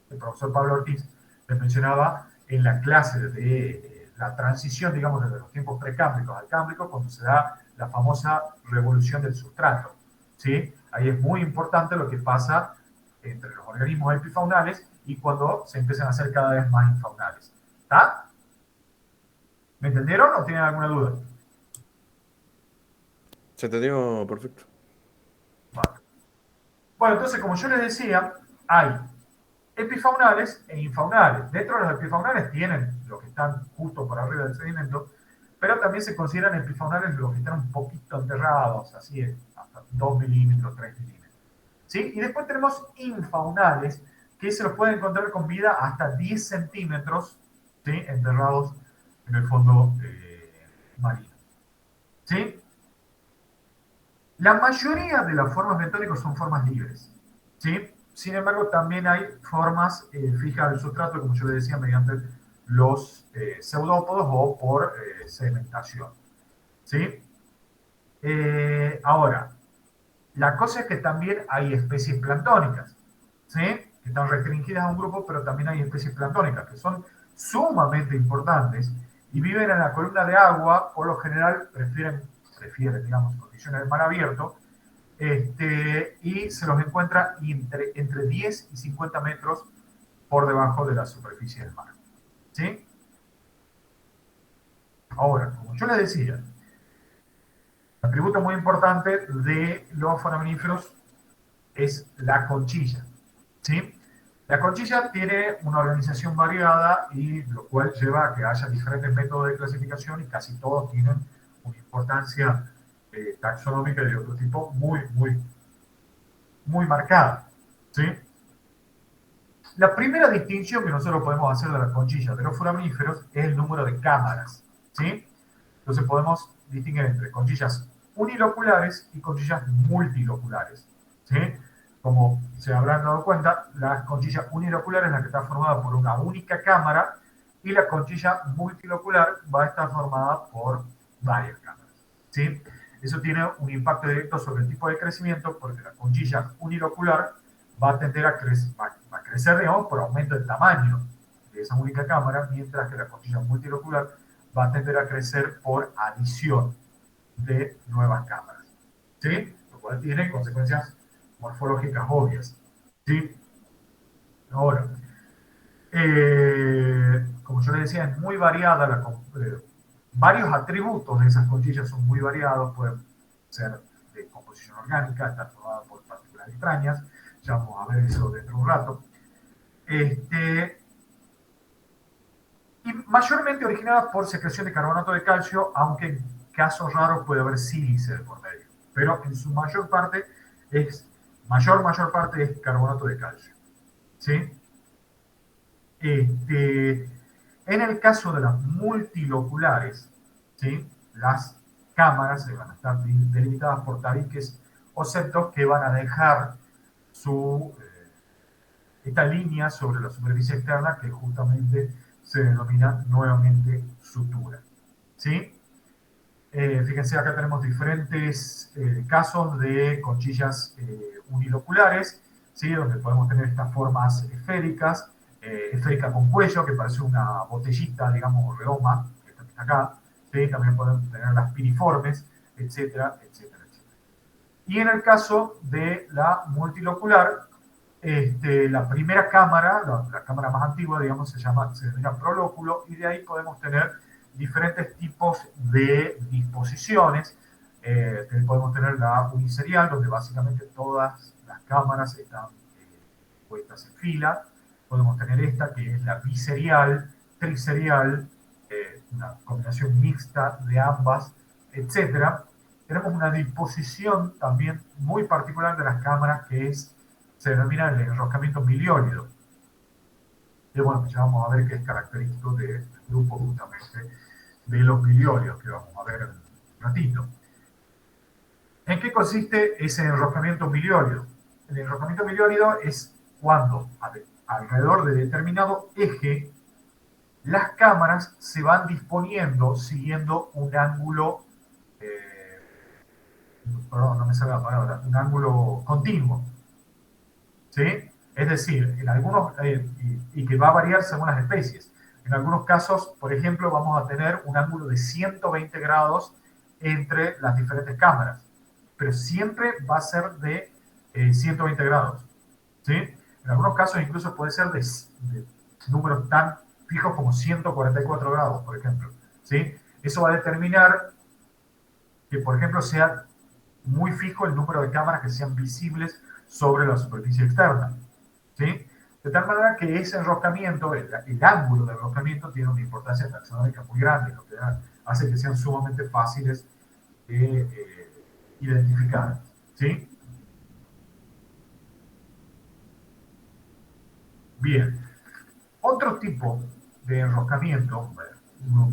B: el profesor Pablo Ortiz les mencionaba en la clase de la transición, digamos, desde los tiempos precámbricos al cámbrico, cuando se da la famosa revolución del sustrato. ¿Sí? Ahí es muy importante lo que pasa entre los organismos epifaunales y cuando se empiezan a hacer cada vez más infaunales. ¿Está? ¿Me entendieron o tienen alguna duda?
C: Se entendió perfecto.
B: Vale. Bueno, entonces, como yo les decía, hay epifaunales e infaunales. Dentro de los epifaunales tienen los que están justo por arriba del sedimento, pero también se consideran epifaunales los que están un poquito enterrados, así hasta 2 milímetros, 3 milímetros. ¿Sí? Y después tenemos infaunales, que se los puede encontrar con vida hasta 10 centímetros, ¿sí? Enterrados en el fondo marino. ¿Sí? La mayoría de las formas bentónicas son formas libres. ¿Sí? Sin embargo, también hay formas fijas del sustrato, como yo le decía, mediante los pseudópodos o por sedimentación. ¿Sí? Ahora, la cosa es que también hay especies planctónicas, ¿sí? Que están restringidas a un grupo, pero también hay especies planctónicas que son sumamente importantes y viven en la columna de agua, por lo general prefieren digamos, condiciones de mar abierto, y se los encuentra entre 10 y 50 metros por debajo de la superficie del mar. ¿Sí? Ahora, como yo les decía, el atributo muy importante de los foraminíferos es la conchilla. ¿Sí? La conchilla tiene una organización variada y lo cual lleva a que haya diferentes métodos de clasificación y casi todos tienen una importancia taxonómica de otro tipo muy marcada. ¿Sí? La primera distinción que nosotros podemos hacer de la conchilla de los foraminíferos es el número de cámaras. ¿Sí? Entonces podemos distinguir entre conchillas uniloculares y conchillas multiloculares. ¿Sí? Como se habrán dado cuenta, la conchilla unilocular es la que está formada por una única cámara y la conchilla multilocular va a estar formada por varias cámaras. ¿Sí? Eso tiene un impacto directo sobre el tipo de crecimiento porque la conchilla unilocular va a tender a crecer, digamos, por aumento del tamaño de esa única cámara, mientras que la conchilla multilocular va a tender a crecer por adición de nuevas cámaras. ¿Sí? Lo cual tiene consecuencias morfológicas obvias. ¿Sí? Ahora, como yo les decía, es muy variada, varios atributos de esas conchillas son muy variados, pueden ser de composición orgánica, estar formada por partículas extrañas, ya vamos a ver eso dentro de un rato, y mayormente originadas por secreción de carbonato de calcio, aunque en casos raros puede haber sílice por medio, pero en su mayor parte mayor parte es carbonato de calcio. ¿Sí? En el caso de las multiloculares, ¿sí? Las cámaras van a estar delimitadas por tabiques o septos que van a dejar esta línea sobre la superficie externa que justamente se denomina nuevamente sutura. ¿Sí? Fíjense, acá tenemos diferentes casos de conchillas uniloculares, ¿sí? Donde podemos tener estas formas esféricas, esférica con cuello, que parece una botellita, digamos, redoma, que está acá, ¿sí? También podemos tener las piriformes, etcétera, etcétera, etcétera. Y en el caso de la multilocular, la primera cámara, la cámara más antigua, digamos, se denomina prolóculo, y de ahí podemos tener diferentes tipos de disposiciones. Podemos tener la uniserial, donde básicamente todas las cámaras están puestas en fila. Podemos tener esta, que es la biserial, triserial, una combinación mixta de ambas, etc. Tenemos una disposición también muy particular de las cámaras, que se denomina el enroscamiento miliónido. Y bueno, ya vamos a ver que es característico del grupo justamente de los miliónidos, que vamos a ver en un ratito. ¿En qué consiste ese enroscamiento miliónido? El enroscamiento miliónido es cuando alrededor de determinado eje las cámaras se van disponiendo siguiendo un ángulo, perdón, no me sale la palabra, un ángulo continuo. ¿Sí? Es decir, en algunos, y que va a variar según las especies. En algunos casos, por ejemplo, vamos a tener un ángulo de 120 grados entre las diferentes cámaras, pero siempre va a ser de 120 grados. ¿Sí? En algunos casos incluso puede ser de números tan fijos como 144 grados, por ejemplo. ¿Sí? Eso va a determinar que, por ejemplo, sea muy fijo el número de cámaras que sean visibles sobre la superficie externa. ¿Sí? De tal manera que ese enroscamiento, el ángulo de enroscamiento, tiene una importancia taxonómica muy grande, lo que hace que sean sumamente fáciles de identificar. ¿Sí? Bien. Otro tipo de enroscamiento, uno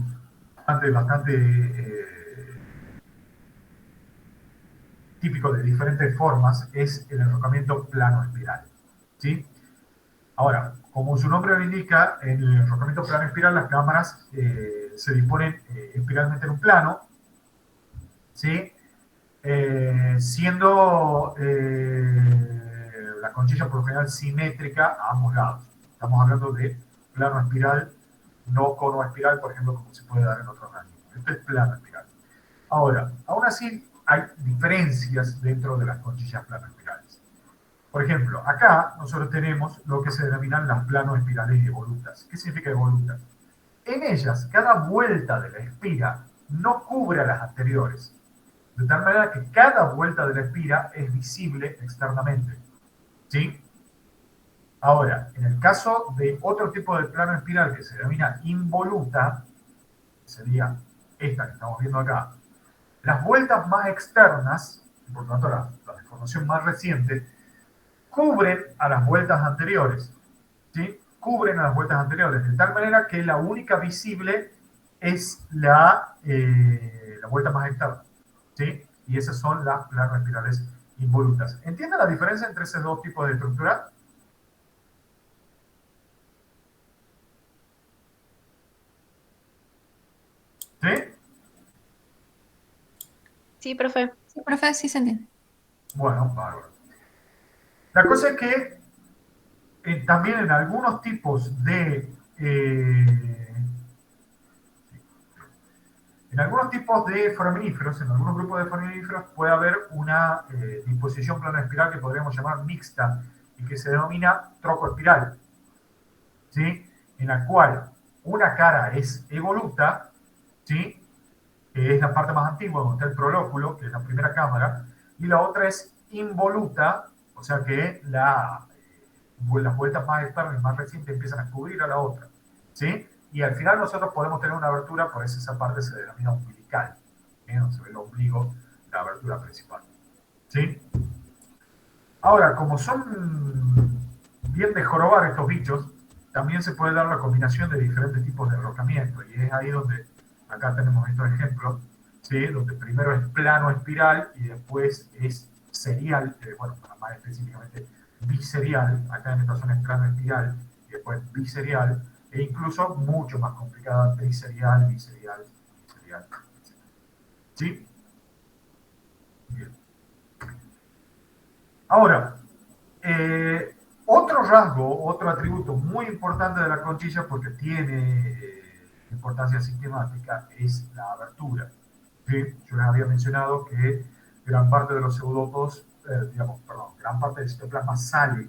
B: bastante típico de diferentes formas, es el enroscamiento plano espiral. ¿Sí? Ahora, como su nombre lo indica, en el enroscamiento plano espiral las cámaras se disponen espiralmente en un plano, ¿sí? Siendo la conchilla por lo general simétrica a ambos lados. Estamos hablando de plano espiral, no cono espiral, por ejemplo, como se puede dar en otros organismos. Esto es plano espiral. Ahora, aún así, hay diferencias dentro de las conchillas planoespirales. Por ejemplo, acá nosotros tenemos lo que se denominan las planoespirales evolutas. ¿Qué significa evolutas? En ellas, cada vuelta de la espira no cubre a las anteriores, de tal manera que cada vuelta de la espira es visible externamente. ¿Sí? Ahora, en el caso de otro tipo de plano espiral que se denomina involuta, sería esta que estamos viendo acá, las vueltas más externas, por lo tanto la deformación más reciente, cubren a las vueltas anteriores. ¿Sí? Cubren a las vueltas anteriores, de tal manera que la única visible es la vuelta más externa. ¿Sí? Y esas son las planoespirales involutas. ¿Entienden la diferencia entre esos dos tipos de estructura? ¿Sí?
A: Sí, profe.
D: Sí, profe, sí se entiende.
B: Bueno, bárbaro. La cosa es que también en algunos tipos de foraminíferos, en algunos grupos de foraminíferos puede haber una disposición planoespiral que podríamos llamar mixta y que se denomina trocoespiral, ¿sí? En la cual una cara es evoluta, ¿sí? Que es la parte más antigua, donde está el prolóculo, que es la primera cámara, y la otra es involuta, o sea que las vueltas más externas y más recientes empiezan a cubrir a la otra, ¿sí? Y al final nosotros podemos tener una abertura, por eso esa parte se denomina umbilical, donde se ve el ombligo, la abertura principal, ¿sí? Ahora, como son bien de jorobar estos bichos, también se puede dar la combinación de diferentes tipos de enroscamiento, y es ahí donde acá tenemos estos ejemplos, ¿sí? Donde primero es plano espiral y después es serial, bueno, más específicamente biserial, acá en esta zona es plano espiral y después biserial, e incluso mucho más complicada, triserial, biserial, biserial, etc. ¿Sí? Bien. Ahora, otro rasgo, otro atributo muy importante de la conchilla, porque tiene importancia sistemática, es la abertura. ¿Sí? Yo les había mencionado que gran parte de los pseudópodos, gran parte del citoplasma sale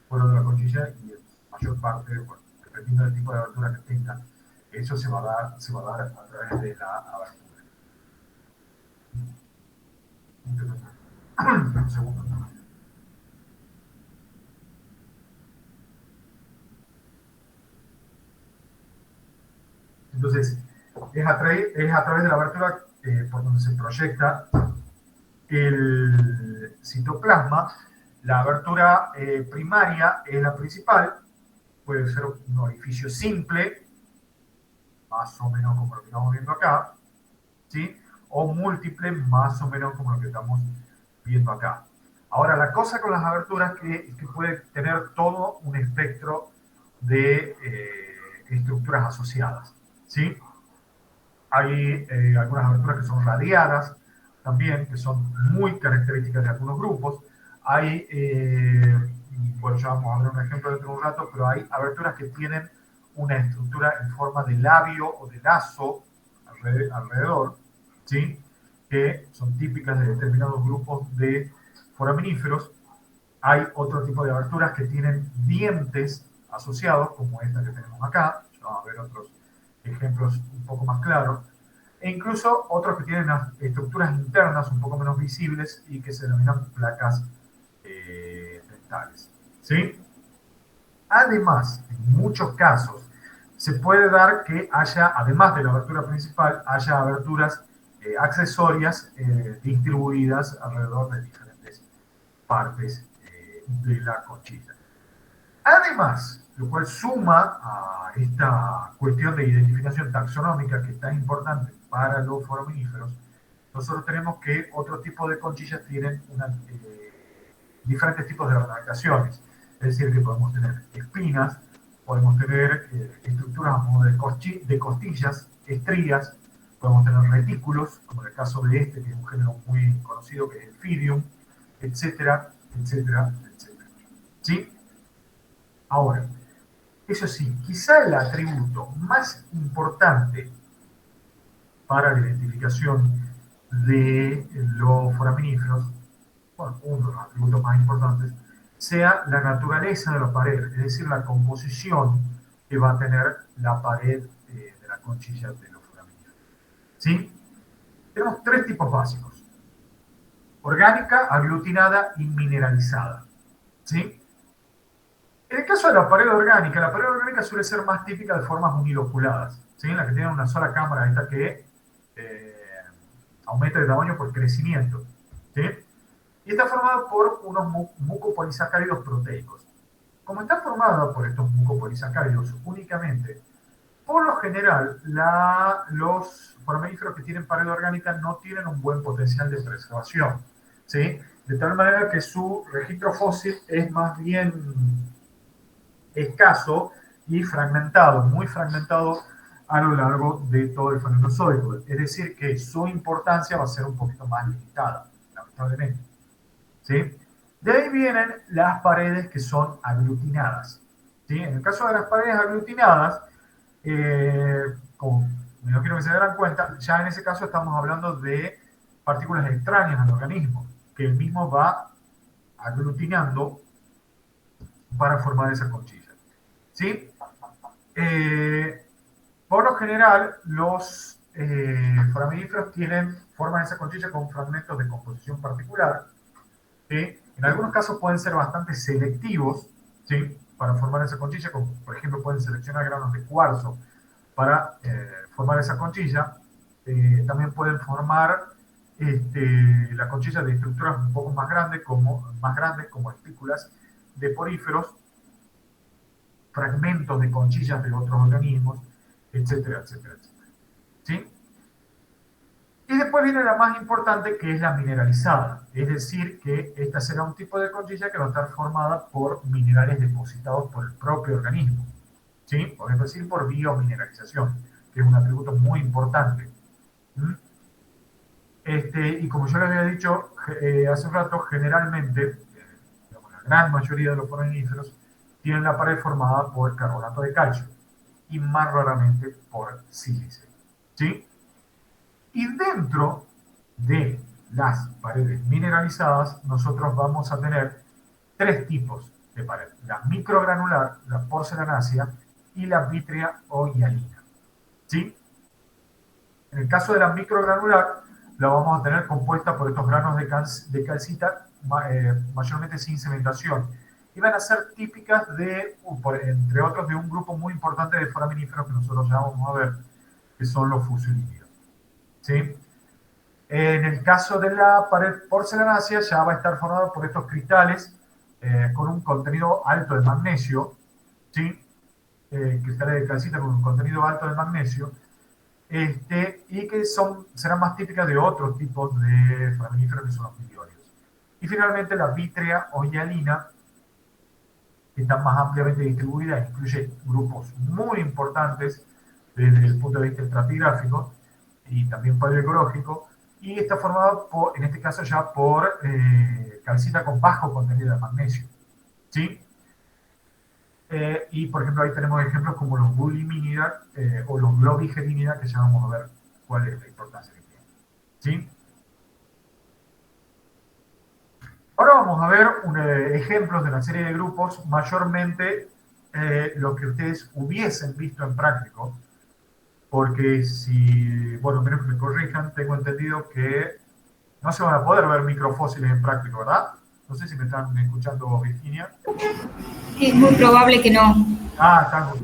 B: fuera de la conchilla y en mayor parte, bueno, dependiendo del tipo de abertura que tenga, eso se va a dar a través de la abertura. Un segundo. Entonces, es a través de la abertura por donde se proyecta el citoplasma. La abertura primaria es la principal, puede ser un orificio simple, más o menos como lo que estamos viendo acá, ¿sí? O múltiple, más o menos como lo que estamos viendo acá. Ahora, la cosa con las aberturas es que puede tener todo un espectro de estructuras asociadas, ¿sí? Hay algunas aberturas que son radiadas también, que son muy características de algunos grupos. Hay, bueno, ya vamos a ver un ejemplo dentro de un rato, pero hay aberturas que tienen una estructura en forma de labio o de lazo alrededor, ¿sí? Que son típicas de determinados grupos de foraminíferos. Hay otro tipo de aberturas que tienen dientes asociados, como esta que tenemos acá. Ya vamos a ver otros ejemplos un poco más claros. E incluso otros que tienen las estructuras internas un poco menos visibles y que se denominan placas dentales. ¿Sí? Además, en muchos casos, se puede dar que haya, además de la abertura principal, haya aberturas accesorias distribuidas alrededor de diferentes partes de la conchilla. Además, lo cual suma a esta cuestión de identificación taxonómica que es tan importante para los foraminíferos, nosotros tenemos que otro tipo de conchillas tienen diferentes tipos de ornamentaciones. Es decir, que podemos tener espinas, podemos tener estructuras a modo de costillas, estrías, podemos tener retículos, como en el caso de este, que es un género muy conocido, que es el Fidium, etcétera, etcétera, etcétera. ¿Sí? Ahora, eso sí, quizá el atributo más importante para la identificación de los foraminíferos, bueno, uno de los atributos más importantes, sea la naturaleza de la pared, es decir, la composición que va a tener la pared de la conchilla de los foraminíferos. ¿Sí? Tenemos tres tipos básicos: orgánica, aglutinada y mineralizada. ¿Sí? En el caso de la pared orgánica suele ser más típica de formas uniloculadas, ¿sí? En la que tienen una sola cámara, esta que aumenta de tamaño por crecimiento. ¿Sí? Y está formada por unos mucopolisacáridos proteicos. Como está formada por estos mucopolisacáridos únicamente, por lo general, los foraminíferos que tienen pared orgánica no tienen un buen potencial de preservación, ¿sí? De tal manera que su registro fósil es más bien escaso y fragmentado, muy fragmentado a lo largo de todo el Paleozoico. Es decir, que su importancia va a ser un poquito más limitada, lamentablemente. ¿Sí? De ahí vienen las paredes que son aglutinadas. ¿Sí? En el caso de las paredes aglutinadas, como me lo quiero que se darán cuenta, ya en ese caso estamos hablando de partículas extrañas al organismo, que el mismo va aglutinando para formar esa conchilla. ¿Sí? Por lo general, los foraminíferos forman esa conchilla con fragmentos de composición particular, que en algunos casos pueden ser bastante selectivos, ¿sí? Para formar esa conchilla, como por ejemplo pueden seleccionar granos de cuarzo para formar esa conchilla. También pueden formar la conchilla de estructuras un poco más grandes, como espículas de poríferos, fragmentos de conchillas de otros organismos, etcétera, etcétera, etcétera. ¿Sí? Y después viene la más importante, que es la mineralizada. Es decir, que esta será un tipo de conchilla que va a estar formada por minerales depositados por el propio organismo. ¿Sí? Podemos decir por biomineralización, que es un atributo muy importante. ¿Mm? Y como yo les había dicho hace un rato, generalmente, digamos, la gran mayoría de los foraminíferos tienen la pared formada por carbonato de calcio y más raramente por sílice. ¿Sí? Y dentro de las paredes mineralizadas, nosotros vamos a tener tres tipos de pared: la microgranular, la porcelanácea y la vítrea o hialina. ¿Sí? En el caso de la microgranular, la vamos a tener compuesta por estos granos de calcita, mayormente sin cementación. Y van a ser típicas entre otros, de un grupo muy importante de foraminíferos que nosotros ya vamos a ver, que son los fusulídeos. ¿Sí? En el caso de la pared porcelanácea, ya va a estar formada por estos cristales con un contenido alto de magnesio, ¿sí? Cristales de calcita con un contenido alto de magnesio, y que serán más típicas de otros tipos de foraminíferos que son los miliorios. Y finalmente la vítrea o hialina, que está más ampliamente distribuida, incluye grupos muy importantes desde el punto de vista estratigráfico y también paleoecológico, y está formado, en este caso ya por calcita con bajo contenido de magnesio. ¿Sí? Y por ejemplo ahí tenemos ejemplos como los bulimínida o los globigerínida, que ya vamos a ver cuál es la importancia que tienen. ¿Sí? Ahora vamos a ver ejemplos de una serie de grupos, mayormente lo que ustedes hubiesen visto en práctico, porque si, bueno, menos que me corrijan, tengo entendido que no se van a poder ver microfósiles en práctico, ¿verdad? No sé si me están escuchando, Virginia.
E: Es muy probable que no.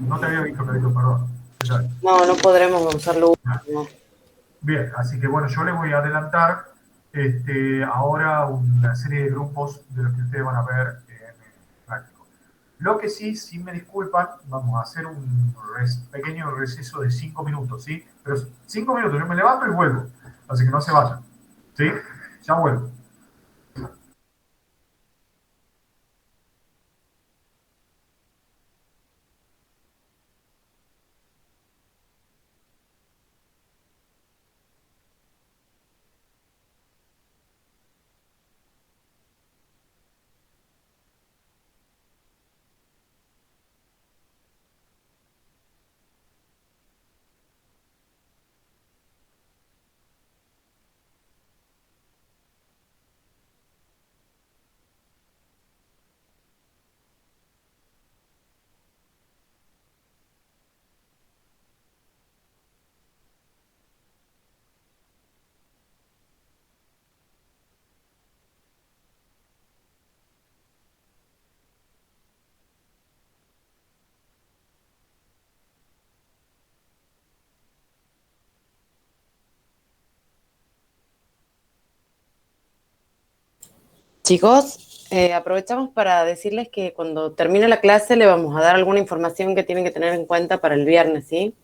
B: No te había visto, Carito, perdón. ¿Qué tal?
F: No, no podremos usarlo. No.
B: Bien, así que bueno, yo les voy a adelantar ahora una serie de grupos de los que ustedes van a ver en práctico. Lo que sí, si me disculpan, vamos a hacer un pequeño receso de 5 minutos, ¿sí? Pero 5 minutos, yo me levanto y vuelvo, así que no se vayan, ¿sí? Ya vuelvo.
F: Chicos, aprovechamos para decirles que cuando termine la clase le vamos a dar alguna información que tienen que tener en cuenta para el viernes, ¿sí?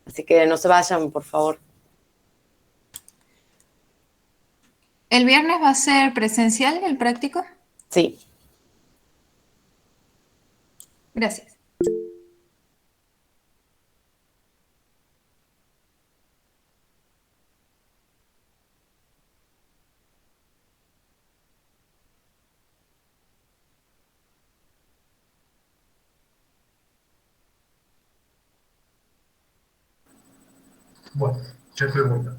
F: Así que no se vayan, por favor.
D: ¿El viernes va a ser presencial el práctico?
F: Sí.
D: Gracias.
B: Bueno, ya estoy de vuelta.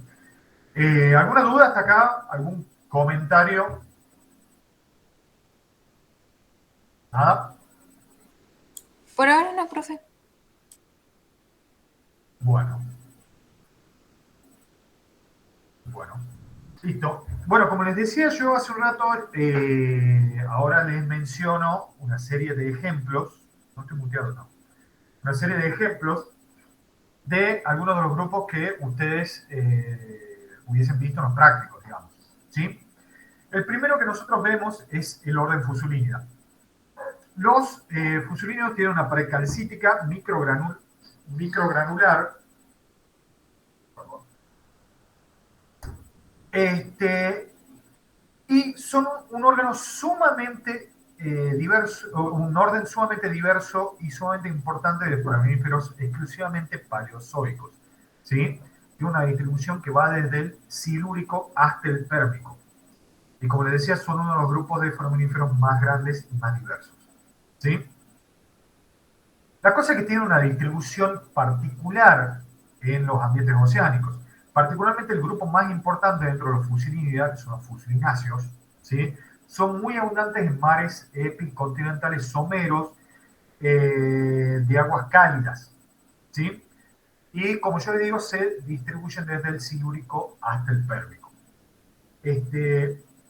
B: ¿Alguna duda hasta acá? ¿Algún comentario? ¿Nada?
D: Por ahora no, profe.
B: Bueno. Listo. Bueno, como les decía yo hace un rato, ahora les menciono una serie de ejemplos, no estoy muteado, no, una serie de ejemplos de algunos de los grupos que ustedes hubiesen visto en los prácticos, digamos. ¿Sí? El primero que nosotros vemos es el orden fusulínida. Los fusulínidos tienen una pared calcítica microgranular. Y son un órgano sumamente diverso, un orden sumamente diverso y sumamente importante de foraminíferos exclusivamente paleozoicos, ¿sí? Tiene una distribución que va desde el silúrico hasta el pérmico. Y como les decía, son uno de los grupos de foraminíferos más grandes y más diversos, ¿sí? La cosa es que tiene una distribución particular en los ambientes oceánicos. Particularmente el grupo más importante dentro de los fusulinídeos, que son los fusulináceos, ¿sí? Son muy abundantes en mares epicontinentales someros de aguas cálidas, ¿sí? Y como yo les digo, se distribuyen desde el silúrico hasta el pérmico.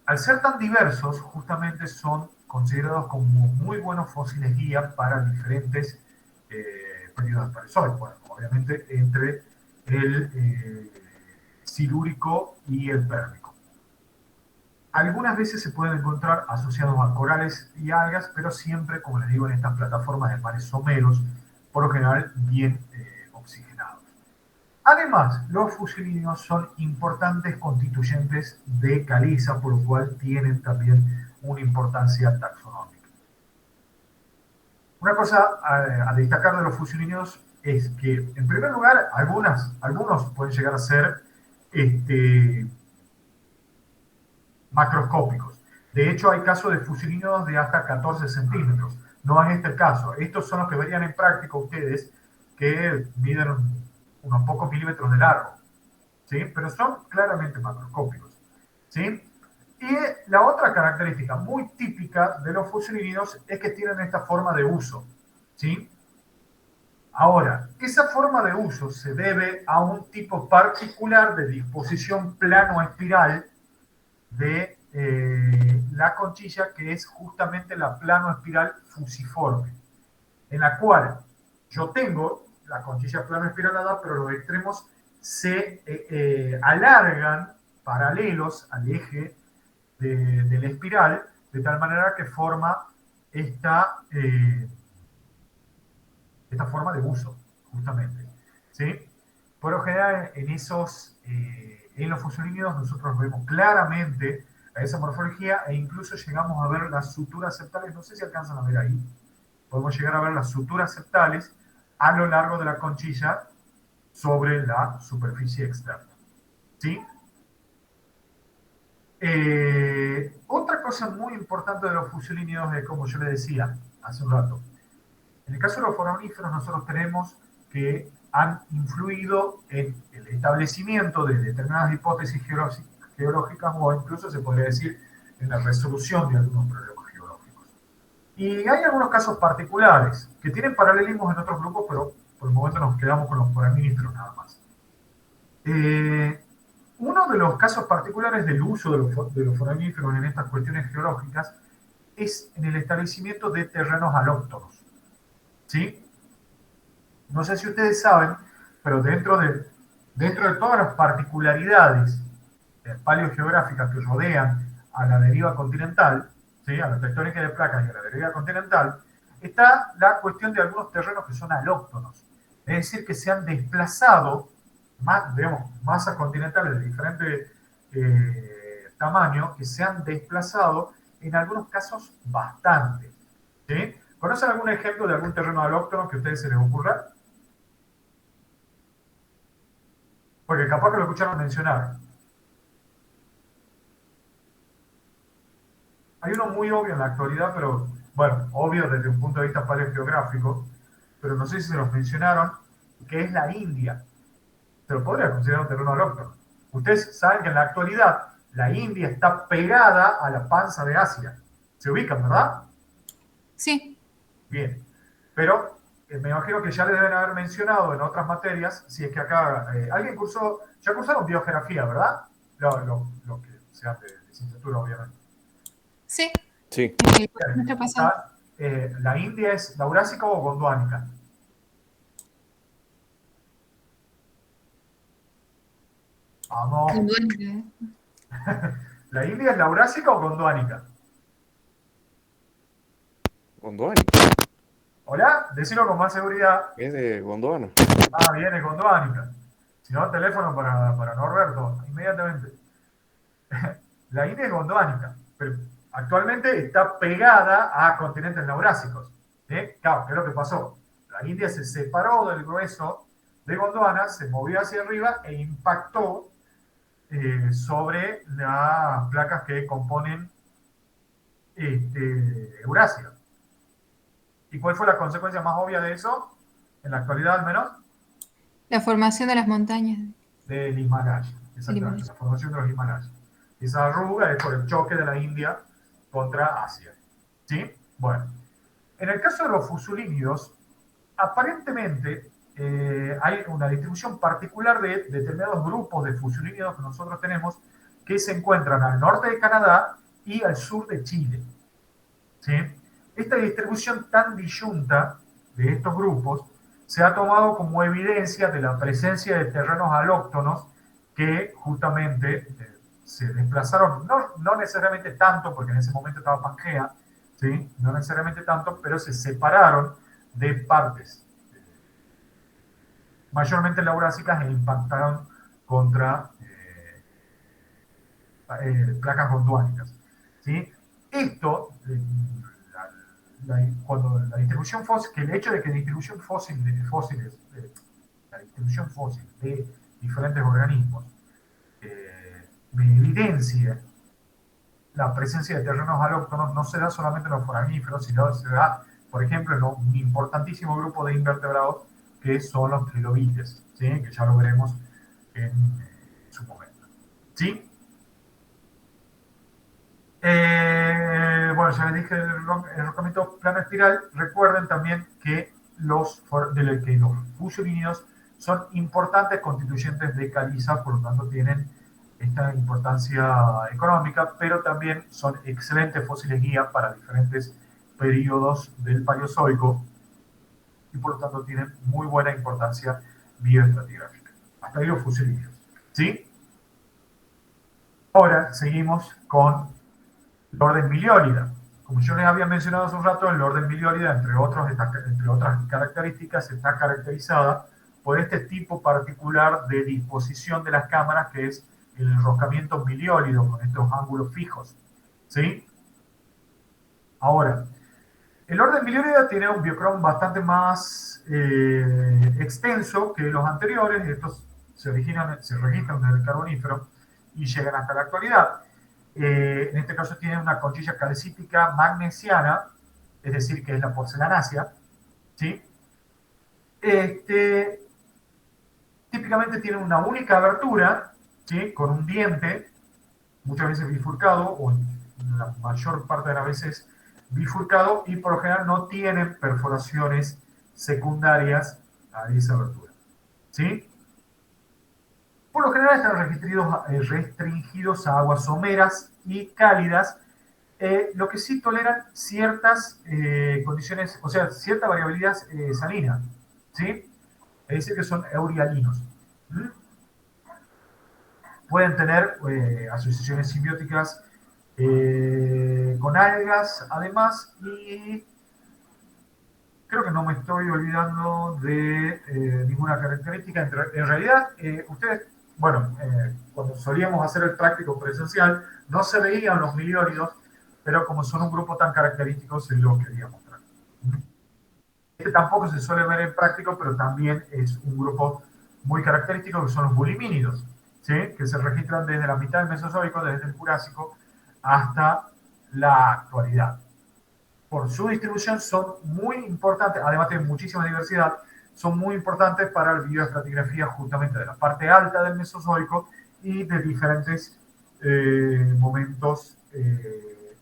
B: Al ser tan diversos, justamente son considerados como muy buenos fósiles guía para diferentes periodos paleozoicos. Bueno, obviamente entre el silúrico y el pérmico. Algunas veces se pueden encontrar asociados a corales y algas, pero siempre, como les digo, en estas plataformas de mares someros, por lo general bien oxigenados. Además, los fusulíneos son importantes constituyentes de caliza, por lo cual tienen también una importancia taxonómica. Una cosa a destacar de los fusulíneos es que, en primer lugar, algunos pueden llegar a ser macroscópicos. De hecho, hay casos de fusulíneos de hasta 14 centímetros. No es este el caso. Estos son los que verían en práctica ustedes, que miden unos pocos milímetros de largo, ¿sí? Pero son claramente macroscópicos, ¿sí? Y la otra característica muy típica de los fusulíneos es que tienen esta forma de uso, ¿sí? Ahora, esa forma de uso se debe a un tipo particular de disposición plano-espiral de la conchilla, que es justamente la plano-espiral fusiforme, en la cual yo tengo la conchilla plano-espiralada, pero los extremos se alargan paralelos al eje de la espiral, de tal manera que forma esta forma de uso, justamente, ¿sí? Por lo general, en los fusulíneos nosotros vemos claramente esa morfología e incluso llegamos a ver las suturas septales. No sé si alcanzan a ver ahí. Podemos llegar a ver las suturas septales a lo largo de la conchilla sobre la superficie externa, ¿sí? Otra cosa muy importante de los fusulíneos es, como yo les decía hace un rato, en el caso de los foraminíferos nosotros tenemos que han influido en el establecimiento de determinadas hipótesis geológicas, o incluso se podría decir en la resolución de algunos problemas geológicos. Y hay algunos casos particulares que tienen paralelismos en otros grupos, pero por el momento nos quedamos con los foraminíferos nada más. Uno de los casos particulares del uso de los foraminíferos en estas cuestiones geológicas es en el establecimiento de terrenos alóctonos, ¿sí? No sé si ustedes saben, pero dentro de todas las particularidades paleogeográficas que rodean a la deriva continental, ¿sí? A la tectónica de placas y a la deriva continental, está la cuestión de algunos terrenos que son alóctonos. Es decir, que se han desplazado, digamos, masas continentales de diferente tamaño, que se han desplazado en algunos casos bastante. ¿Sí? ¿Conocen algún ejemplo de algún terreno alóctono que a ustedes se les ocurra? Porque capaz que lo escucharon mencionar. Hay uno muy obvio en la actualidad, pero bueno, obvio desde un punto de vista paleogeográfico, pero no sé si se los mencionaron, que es la India. Se lo podría considerar un terreno alóctono. Ustedes saben que en la actualidad la India está pegada a la panza de Asia. Se ubican, ¿verdad?
D: Sí,
B: Bien. Pero me imagino que ya les deben haber mencionado en otras materias, si es que acá alguien cursó, ya cursaron biogeografía, ¿verdad? Lo que sea de licenciatura, obviamente.
D: sí.
C: Sí.
D: El semestre pasado.
B: ¿La India es laurásica o gondvánica? Vamos. ¿La India es laurásica o gondvánica?
C: Gondwana.
B: ¿Hola? Decilo con más seguridad.
C: Es de Gondwana.
B: Ah, bien, es gondvánica. Si no, teléfono para Norberto, inmediatamente. La India es gondvánica, pero actualmente está pegada a continentes neurásicos. Claro, ¿qué es lo que pasó? La India se separó del grueso de Gondwana, se movió hacia arriba e impactó sobre las placas que componen Eurasia. ¿Y cuál fue la consecuencia más obvia de eso? En la actualidad, al menos,
D: La formación de las montañas.
B: del Himalaya. Exactamente, la formación de los Himalayas. Esa arruga es por el choque de la India contra Asia. ¿Sí? Bueno, en el caso de los fusulínidos, aparentemente hay una distribución particular de determinados grupos de fusulínidos que nosotros tenemos que se encuentran al norte de Canadá y al sur de Chile. ¿Sí? Esta distribución tan disyunta de estos grupos se ha tomado como evidencia de la presencia de terrenos alóctonos que justamente se desplazaron, no necesariamente tanto, porque en ese momento estaba Pangea, ¿sí? No necesariamente tanto, pero se separaron de partes mayormente laurásicas e impactaron contra placas gondwanicas. ¿Sí? Esto, cuando la distribución fósil, que el hecho de que la distribución fósil de fósiles, la distribución fósil de diferentes organismos me evidencia la presencia de terrenos alóctonos, no se da solamente en los foramíferos, sino se da, por ejemplo, en un importantísimo grupo de invertebrados que son los trilobites, ¿sí? Que ya lo veremos en su momento. ¿Sí? Bueno, ya les dije el enroscamiento plano espiral. Recuerden también que los fusulínidos son importantes constituyentes de caliza, por lo tanto tienen esta importancia económica, pero también son excelentes fósiles guía para diferentes periodos del Paleozoico y por lo tanto tienen muy buena importancia bioestratigráfica. Hasta ahí los fusulínidos. ¿Sí? Ahora seguimos con el orden Miliólida. Como yo les había mencionado hace un rato, el orden Miliólida, entre otras características, está caracterizada por este tipo particular de disposición de las cámaras, que es el enroscamiento miliólido con estos ángulos fijos. ¿Sí? Ahora, el orden Miliólida tiene un biocrom bastante más extenso que los anteriores. Estos se registran desde el Carbonífero y llegan hasta la actualidad. En este caso tiene una conchilla calcítica magnesiana, es decir, que es la porcelanácea, ¿sí? Típicamente tiene una única abertura, ¿sí? Con un diente, muchas veces bifurcado, o en la mayor parte de las veces bifurcado, y por lo general no tienen perforaciones secundarias a esa abertura, ¿sí? Por lo general están restringidos a aguas someras y cálidas, lo que sí toleran ciertas condiciones, o sea, cierta variabilidad salina, ¿sí? Es decir, que son eurialinos. Pueden tener asociaciones simbióticas con algas además, y creo que no me estoy olvidando de ninguna característica. En realidad, ustedes, bueno, cuando solíamos hacer el práctico presencial, no se veían los milióridos, pero como son un grupo tan característico, se lo quería mostrar. Este tampoco se suele ver en práctico, pero también es un grupo muy característico, que son los bulimínidos, ¿sí? Que se registran desde la mitad del Mesozoico, desde el Jurásico, hasta la actualidad. Por su distribución son muy importantes, además de muchísima diversidad, son muy importantes para la bioestratigrafía justamente de la parte alta del Mesozoico y de diferentes momentos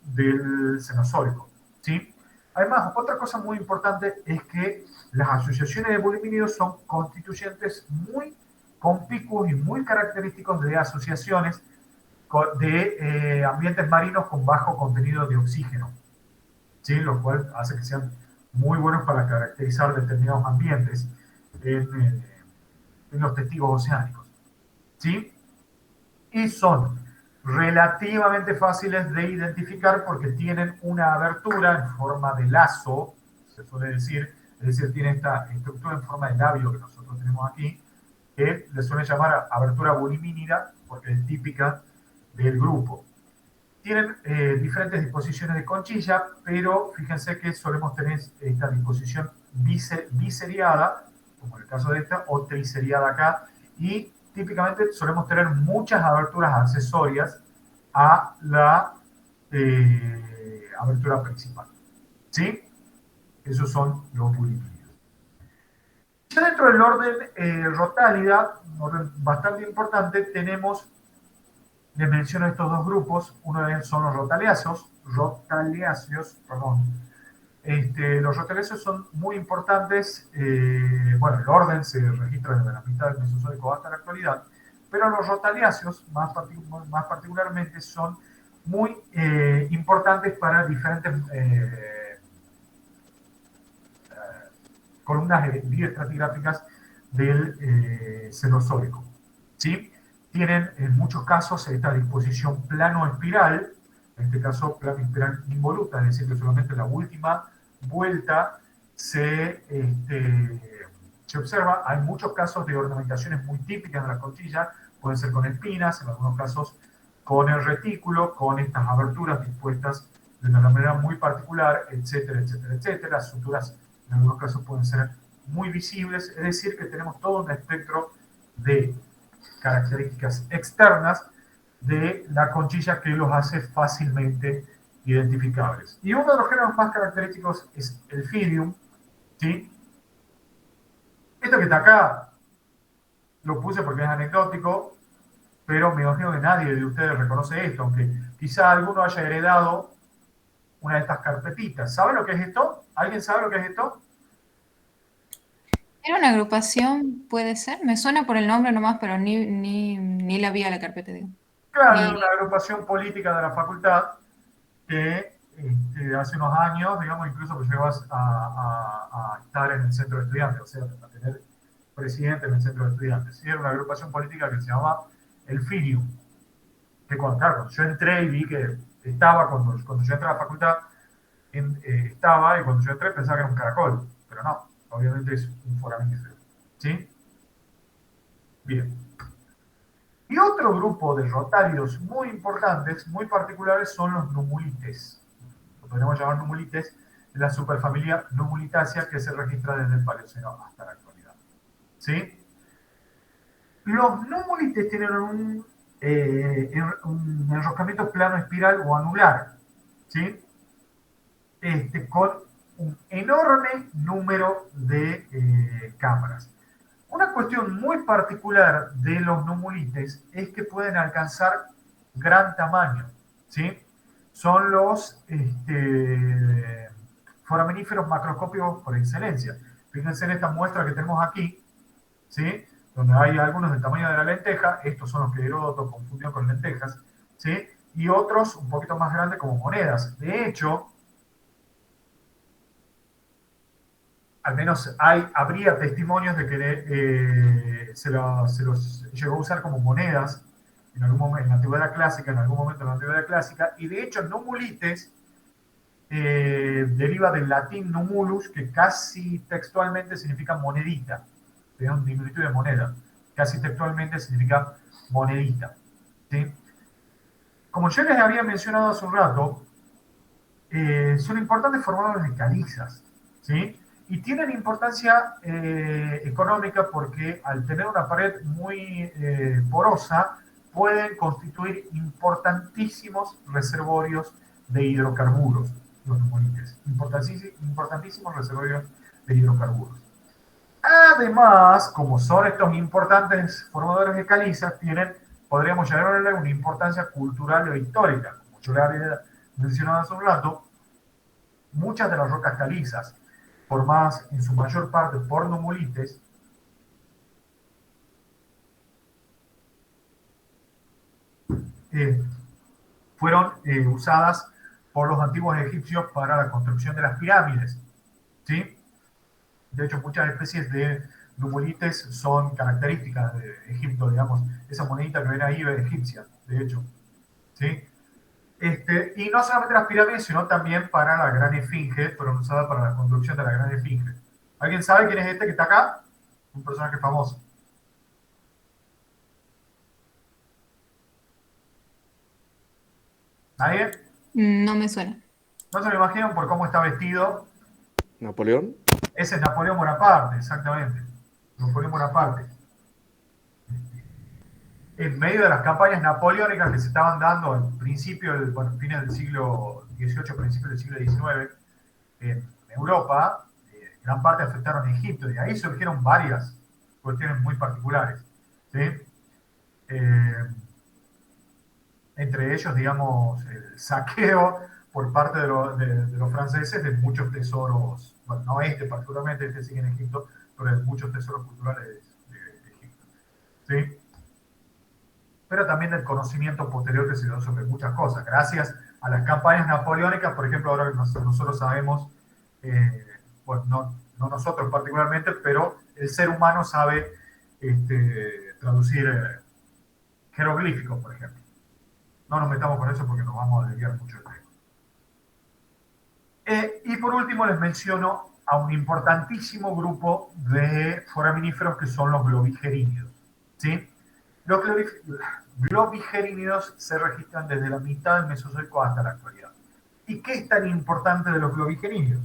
B: del Cenozoico, ¿sí? Además, otra cosa muy importante es que las asociaciones de bulimínidos son constituyentes muy conspicuos y muy característicos de asociaciones de ambientes marinos con bajo contenido de oxígeno, ¿sí? Lo cual hace que sean muy buenos para caracterizar determinados ambientes en los testigos oceánicos, ¿sí? Y son relativamente fáciles de identificar porque tienen una abertura en forma de lazo, se suele decir, es decir, tiene esta estructura en forma de labio que nosotros tenemos aquí, que le suele llamar abertura bulimínida porque es típica del grupo. Tienen diferentes disposiciones de conchilla, pero fíjense que solemos tener esta disposición biseriada, como en el caso de esta, o triseriada acá, y típicamente solemos tener muchas aberturas accesorias a la abertura principal, ¿sí? Esos son los bulimínidos. Ya dentro del orden Rotálida, un orden bastante importante, tenemos, les menciono estos dos grupos, uno de ellos son los rotáceos, perdón. Los rotáceos son muy importantes, bueno, el orden se registra desde la mitad del Mesozoico hasta la actualidad, pero los rotáceos más particularmente son muy importantes para diferentes columnas bioestratigráficas del Cenozoico, ¿sí? Tienen en muchos casos esta disposición plano-espiral, en este caso plano-espiral involuta, es decir, que solamente la última vuelta se observa. Hay muchos casos de ornamentaciones muy típicas de la conchilla, pueden ser con espinas, en algunos casos con el retículo, con estas aberturas dispuestas de una manera muy particular, etcétera, etcétera, etcétera. Las suturas en algunos casos pueden ser muy visibles, es decir, que tenemos todo un espectro de características externas de la conchilla que los hace fácilmente identificables. Y uno de los géneros más característicos es el Phidium, ¿sí? Esto que está acá lo puse porque es anecdótico, pero me imagino que nadie de ustedes reconoce esto, aunque quizá alguno haya heredado una de estas carpetitas. ¿Sabe lo que es esto? ¿Alguien sabe lo que es esto?
D: ¿Era una agrupación, puede ser? Me suena por el nombre nomás, pero ni la vi a la carpeta, digo.
B: Claro,
D: Ni-
B: es una agrupación política de la facultad que hace unos años, digamos, incluso que llegó a estar en el centro de estudiantes, o sea, a tener presidente en el centro de estudiantes. Sí, era una agrupación política que se llamaba el Phidium, que cuando yo entré y vi que estaba, cuando yo entré a la facultad, estaba, y cuando yo entré pensaba que era un caracol, pero no, obviamente es un foraminífero, ¿sí? Bien. Y otro grupo de rotálidos muy importantes, muy particulares, son los numulites. Lo podemos llamar numulites de la superfamilia Numulitaceae, que se registra desde el Paleoceno hasta la actualidad, ¿sí? Los numulites tienen un enroscamiento plano espiral o anular, ¿sí? Con un enorme número de cámaras. Una cuestión muy particular de los numulites es que pueden alcanzar gran tamaño, ¿sí? Son los foraminíferos macroscópicos por excelencia. Fíjense en esta muestra que tenemos aquí, ¿sí? Donde hay algunos del tamaño de la lenteja, estos son los que Heródoto confundió con lentejas, ¿sí? Y otros un poquito más grandes como monedas. De hecho, al menos habría testimonios de que se los llegó a usar como monedas en algún momento en la antigüedad clásica, en algún momento en la antigüedad clásica, y de hecho numulites deriva del latín numulus, que casi textualmente significa monedita, es un diminutivo de moneda, casi textualmente significa monedita, ¿sí? Como yo les había mencionado hace un rato, son importantes formadores de calizas, ¿sí? Y tienen importancia económica porque al tener una pared muy porosa, pueden constituir importantísimos reservorios de hidrocarburos, los nummulites, importantísimos reservorios de hidrocarburos. Además, como son estos importantes formadores de calizas, podríamos llamarle una importancia cultural o histórica. Como yo le había mencionado hace un rato, muchas de las rocas calizas, formadas en su mayor parte por nummulites, fueron usadas por los antiguos egipcios para la construcción de las pirámides, ¿sí? De hecho, muchas especies de nummulites son características de Egipto, digamos. Esa monedita que ven ahí es egipcia, de hecho, ¿sí? Y no solamente las pirámides, sino también para la Gran Esfinge, fueron usadas para la construcción de la Gran Esfinge. ¿Alguien sabe quién es este que está acá? Un personaje famoso. ¿Nadie?
D: No me suena.
B: No se lo imaginan por cómo está vestido.
C: ¿Napoleón?
B: Ese es Napoleón Bonaparte, exactamente. Napoleón Bonaparte. En medio de las campañas napoleónicas que se estaban dando al principio, fines del siglo XVIII, principios del siglo XIX, en Europa, gran parte afectaron a Egipto, y ahí surgieron varias cuestiones muy particulares, ¿sí? Entre ellos, digamos, el saqueo por parte de los franceses de muchos tesoros, bueno, no particularmente, sigue en Egipto, pero de muchos tesoros culturales de Egipto, ¿sí? Pero también del conocimiento posterior que se dio sobre muchas cosas. Gracias a las campañas napoleónicas, por ejemplo, ahora que nosotros sabemos, bueno, no nosotros particularmente, pero el ser humano sabe traducir jeroglíficos, por ejemplo. No nos metamos con eso porque nos vamos a desviar mucho del tema. Y por último les menciono a un importantísimo grupo de foraminíferos que son los globigeríneos, ¿sí? Los globigeríneos se registran desde la mitad del Mesozoico hasta la actualidad. ¿Y qué es tan importante de los globigeríneos?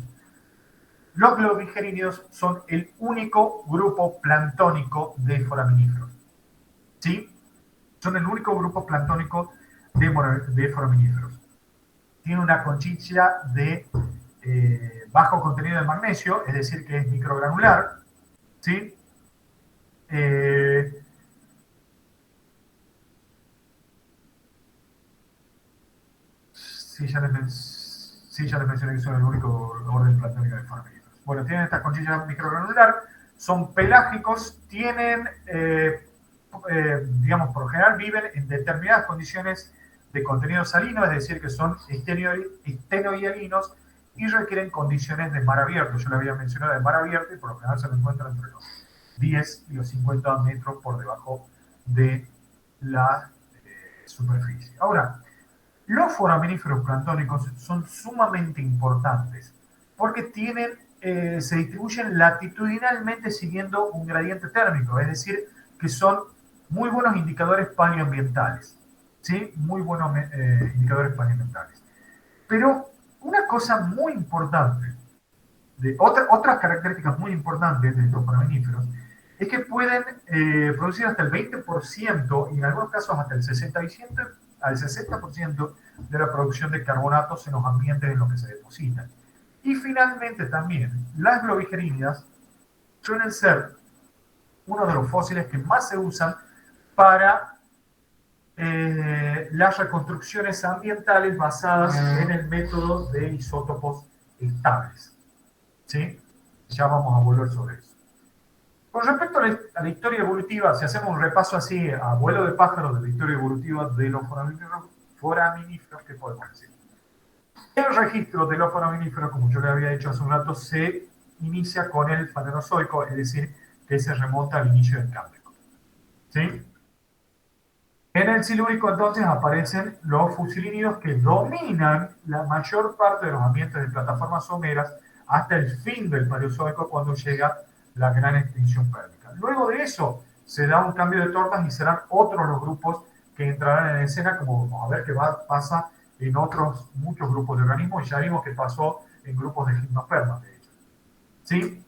B: Los globigeríneos son el único grupo planctónico de foraminíferos, ¿sí? Son el único grupo planctónico de foraminíferos. Tiene una conchilla de bajo contenido de magnesio, es decir, que es microgranular, ¿sí? Sí, ya les mencioné que son el único orden planctónico de foraminíferos. Bueno, tienen esta conchilla microgranular, son pelágicos, tienen, digamos, por lo general viven en determinadas condiciones de contenido salino, es decir, que son estenohialinos y requieren condiciones de mar abierto. Yo le había mencionado de mar abierto y por lo general se lo encuentran entre los 10 y los 50 metros por debajo de la superficie. Ahora, los foraminíferos planctónicos son sumamente importantes porque se distribuyen latitudinalmente siguiendo un gradiente térmico, es decir, que son muy buenos indicadores paleoambientales, ¿sí? Muy buenos indicadores paleoambientales. Pero una cosa muy importante, otras características muy importantes de estos foraminíferos, es que pueden producir hasta el 20% y en algunos casos hasta el 60% de la producción de carbonatos en los ambientes en los que se depositan. Y finalmente también, las globigeríneas suelen ser uno de los fósiles que más se usan para las reconstrucciones ambientales basadas en el método de isótopos estables, ¿sí? Ya vamos a volver sobre eso. Con respecto a la historia evolutiva, si hacemos un repaso así a vuelo de pájaro de la historia evolutiva de los foraminíferos, ¿qué podemos decir? El registro de los foraminíferos, como yo le había dicho hace un rato, se inicia con el Fanerozoico, es decir, que se remonta al inicio del Cámbrico, ¿sí? En el silúrico entonces aparecen los fusilínidos que dominan la mayor parte de los ambientes de plataformas someras hasta el fin del Paleozoico, cuando llega la gran extinción pérmica. Luego de eso se da un cambio de tornas y serán otros los grupos que entrarán en escena, como vamos a ver que pasa en otros muchos grupos de organismos, y ya vimos que pasó en grupos de gimnospermas, de hecho. ¿Sí?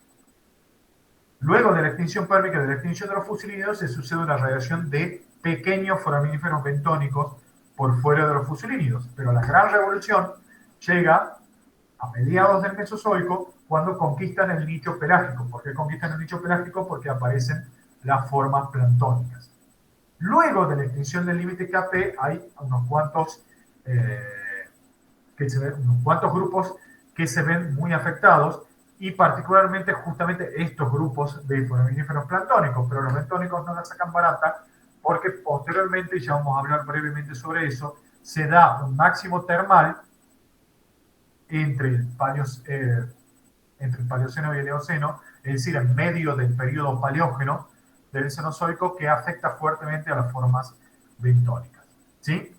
B: Luego de la extinción pérmica y de la extinción de los fusilínidos se sucede una radiación de pequeños foraminíferos bentónicos por fuera de los fusilínidos. Pero la gran revolución llega a mediados del Mesozoico, cuando conquistan el nicho pelágico. ¿Por qué conquistan el nicho pelágico? Porque aparecen las formas planctónicas. Luego de la extinción del límite KP hay unos cuantos grupos que se ven muy afectados, y particularmente justamente estos grupos de foraminíferos planctónicos, pero los bentónicos no la sacan barata, porque posteriormente, ya vamos a hablar brevemente sobre eso, se da un máximo termal entre el Paleoceno y el Eoceno, es decir, en medio del periodo paleógeno del Cenozoico, que afecta fuertemente a las formas bentónicas. ¿Sí?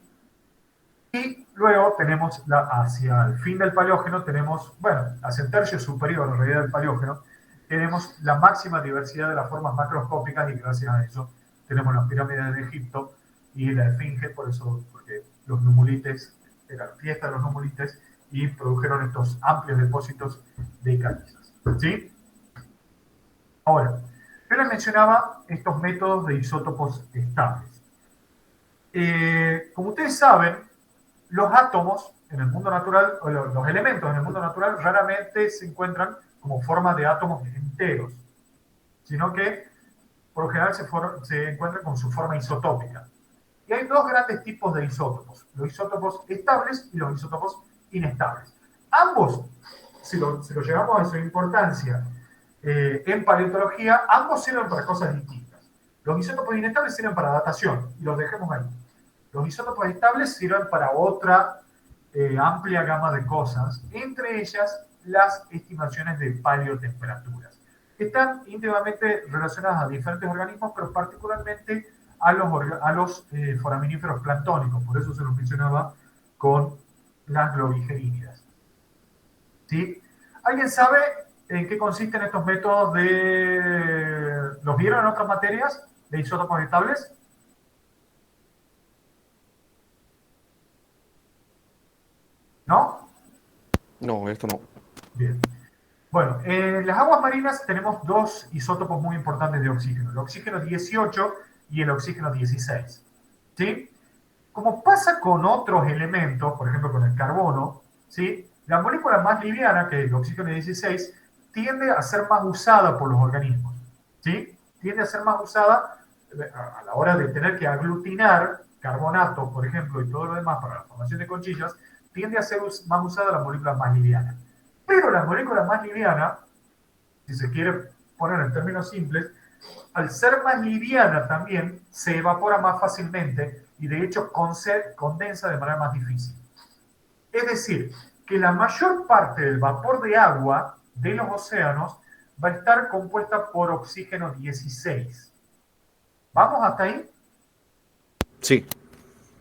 B: Y luego tenemos, hacia el fin del Paleógeno, tenemos, bueno, hacia el tercio superior en realidad del Paleógeno, tenemos la máxima diversidad de las formas macroscópicas, y gracias a eso tenemos las pirámides de Egipto y la Esfinge, por eso, porque los numulites, era la fiesta de los numulites, y produjeron estos amplios depósitos de calizas. ¿Sí? Ahora, yo les mencionaba estos métodos de isótopos estables. Como ustedes saben, los átomos en el mundo natural, o los elementos en el mundo natural, raramente se encuentran como forma de átomos enteros, sino que por lo general se encuentran con su forma isotópica. Y hay dos grandes tipos de isótopos: los isótopos estables y los isótopos inestables. Ambos, si lo llevamos a su importancia en paleontología, ambos sirven para cosas distintas. Los isótopos inestables sirven para datación, y los dejemos ahí. Los isótopos estables sirven para otra amplia gama de cosas, entre ellas las estimaciones de paleotemperaturas, que están íntimamente relacionadas a diferentes organismos, pero particularmente a los foraminíferos planctónicos. Por eso se los mencionaba con las globigeríneas. ¿Sí? ¿Alguien sabe en qué consisten estos métodos ¿Los vieron en otras materias de isótopos estables? ¿No?
C: No, esto no.
B: Bien. Bueno, en las aguas marinas tenemos dos isótopos muy importantes de oxígeno: el oxígeno 18 y el oxígeno 16. ¿Sí? Como pasa con otros elementos, por ejemplo con el carbono, ¿sí? La molécula más liviana, que es el oxígeno 16, tiende a ser más usada por los organismos. ¿Sí? Tiende a ser más usada a la hora de tener que aglutinar carbonato, por ejemplo, y todo lo demás para la formación de conchillas. Tiende a ser más usada la molécula más liviana. Pero la molécula más liviana, si se quiere poner en términos simples, al ser más liviana también se evapora más fácilmente, y de hecho condensa de manera más difícil. Es decir, que la mayor parte del vapor de agua de los océanos va a estar compuesta por oxígeno 16. ¿Vamos hasta ahí?
C: Sí.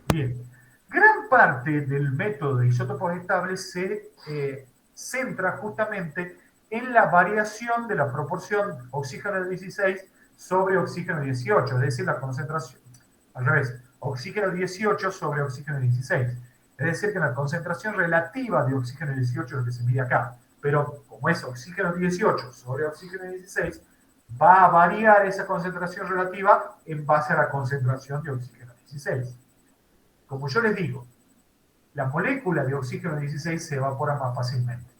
B: Bien. Gran parte del método de isótopos estables se centra justamente en la variación de la proporción oxígeno 16 sobre oxígeno 18, es decir, la concentración, al revés, oxígeno 18 sobre oxígeno 16. Es decir, que la concentración relativa de oxígeno 18 es lo que se mide acá, pero como es oxígeno 18 sobre oxígeno 16, va a variar esa concentración relativa en base a la concentración de oxígeno 16. Como yo les digo, la molécula de oxígeno 16 se evapora más fácilmente.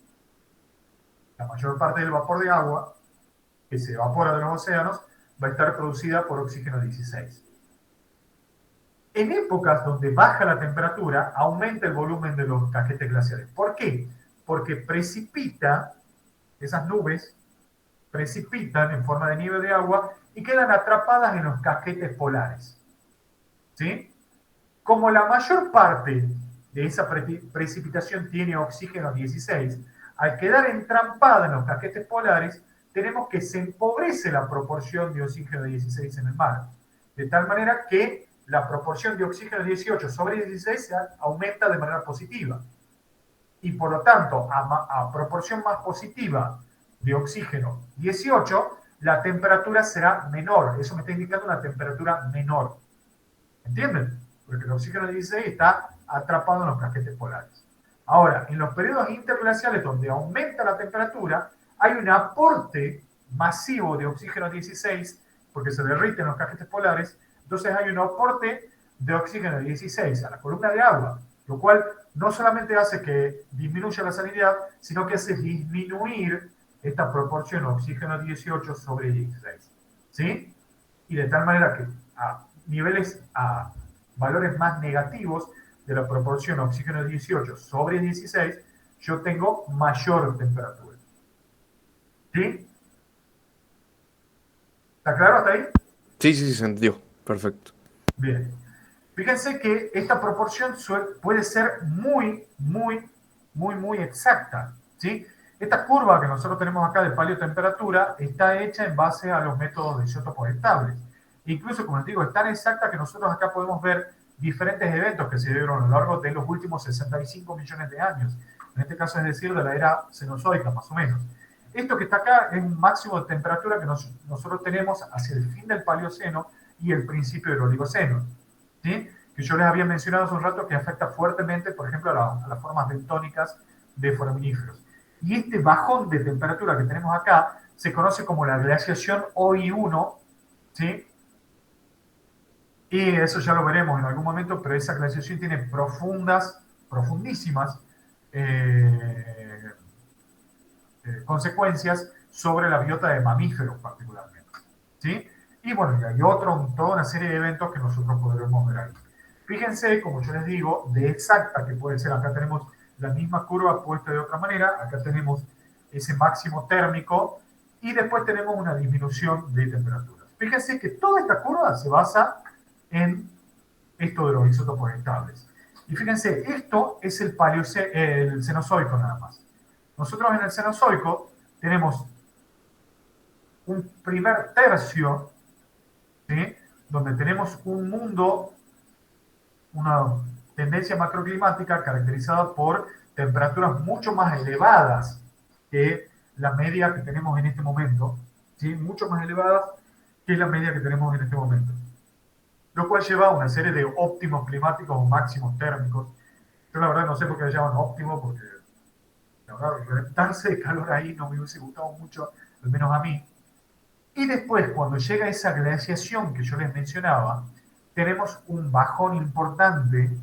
B: La mayor parte del vapor de agua que se evapora de los océanos va a estar producida por oxígeno 16. En épocas donde baja la temperatura, aumenta el volumen de los casquetes glaciares. ¿Por qué? Porque esas nubes precipitan en forma de nieve de agua y quedan atrapadas en los casquetes polares. ¿Sí? Como la mayor parte de esa precipitación tiene oxígeno 16, al quedar entrampada en los casquetes polares, tenemos que se empobrece la proporción de oxígeno 16 en el mar, de tal manera que la proporción de oxígeno 18 sobre 16 aumenta de manera positiva. Y por lo tanto, a proporción más positiva de oxígeno 18, la temperatura será menor. Eso me está indicando una temperatura menor. ¿Entienden? Porque el oxígeno 16 está atrapado en los casquetes polares. Ahora, en los periodos interglaciales donde aumenta la temperatura, hay un aporte masivo de oxígeno 16, porque se derriten los casquetes polares, entonces hay un aporte de oxígeno 16 a la columna de agua, lo cual no solamente hace que disminuya la salinidad, sino que hace disminuir esta proporción oxígeno 18 sobre 16. ¿Sí? Y de tal manera que a valores más negativos de la proporción oxígeno 18 sobre 16, yo tengo mayor temperatura. ¿Sí? ¿Está claro hasta ahí?
C: Sí, sí, sí, se entendió. Perfecto.
B: Bien. Fíjense que esta proporción puede ser muy exacta. ¿Sí? Esta curva que nosotros tenemos acá de paleotemperatura está hecha en base a los métodos de isótopos estables. Incluso, como les digo, es tan exacta que nosotros acá podemos ver diferentes eventos que se dieron a lo largo de los últimos 65 millones de años. En este caso es decir, de la era cenozoica, más o menos. Esto que está acá es un máximo de temperatura que nosotros tenemos hacia el fin del Paleoceno y el principio del Oligoceno. ¿Sí? Que yo les había mencionado hace un rato que afecta fuertemente, por ejemplo, a las formas bentónicas de foraminíferos. Y este bajón de temperatura que tenemos acá se conoce como la glaciación OI1, ¿sí? Y eso ya lo veremos en algún momento, pero esa glaciación tiene profundísimas consecuencias sobre la biota de mamíferos particularmente. ¿Sí? Y bueno, y hay toda una serie de eventos que nosotros podremos ver ahí. Fíjense, como yo les digo, de exacta que puede ser, acá tenemos la misma curva puesta de otra manera, acá tenemos ese máximo térmico y después tenemos una disminución de temperaturas. Fíjense que toda esta curva se basa en esto de los isótopos estables. Y fíjense, esto es el Cenozoico nada más. Nosotros en el Cenozoico tenemos un primer tercio, ¿sí? Donde tenemos un mundo, una tendencia macroclimática caracterizada por temperaturas mucho más elevadas que la media que tenemos en este momento, ¿sí? Mucho más elevadas que la media que tenemos en este momento. Lo cual lleva a una serie de óptimos climáticos o máximos térmicos. Yo la verdad no sé por qué le llaman óptimo, porque la verdad reventarse de calor ahí no me hubiese gustado mucho, al menos a mí. Y después, cuando llega esa glaciación que yo les mencionaba, tenemos un bajón importante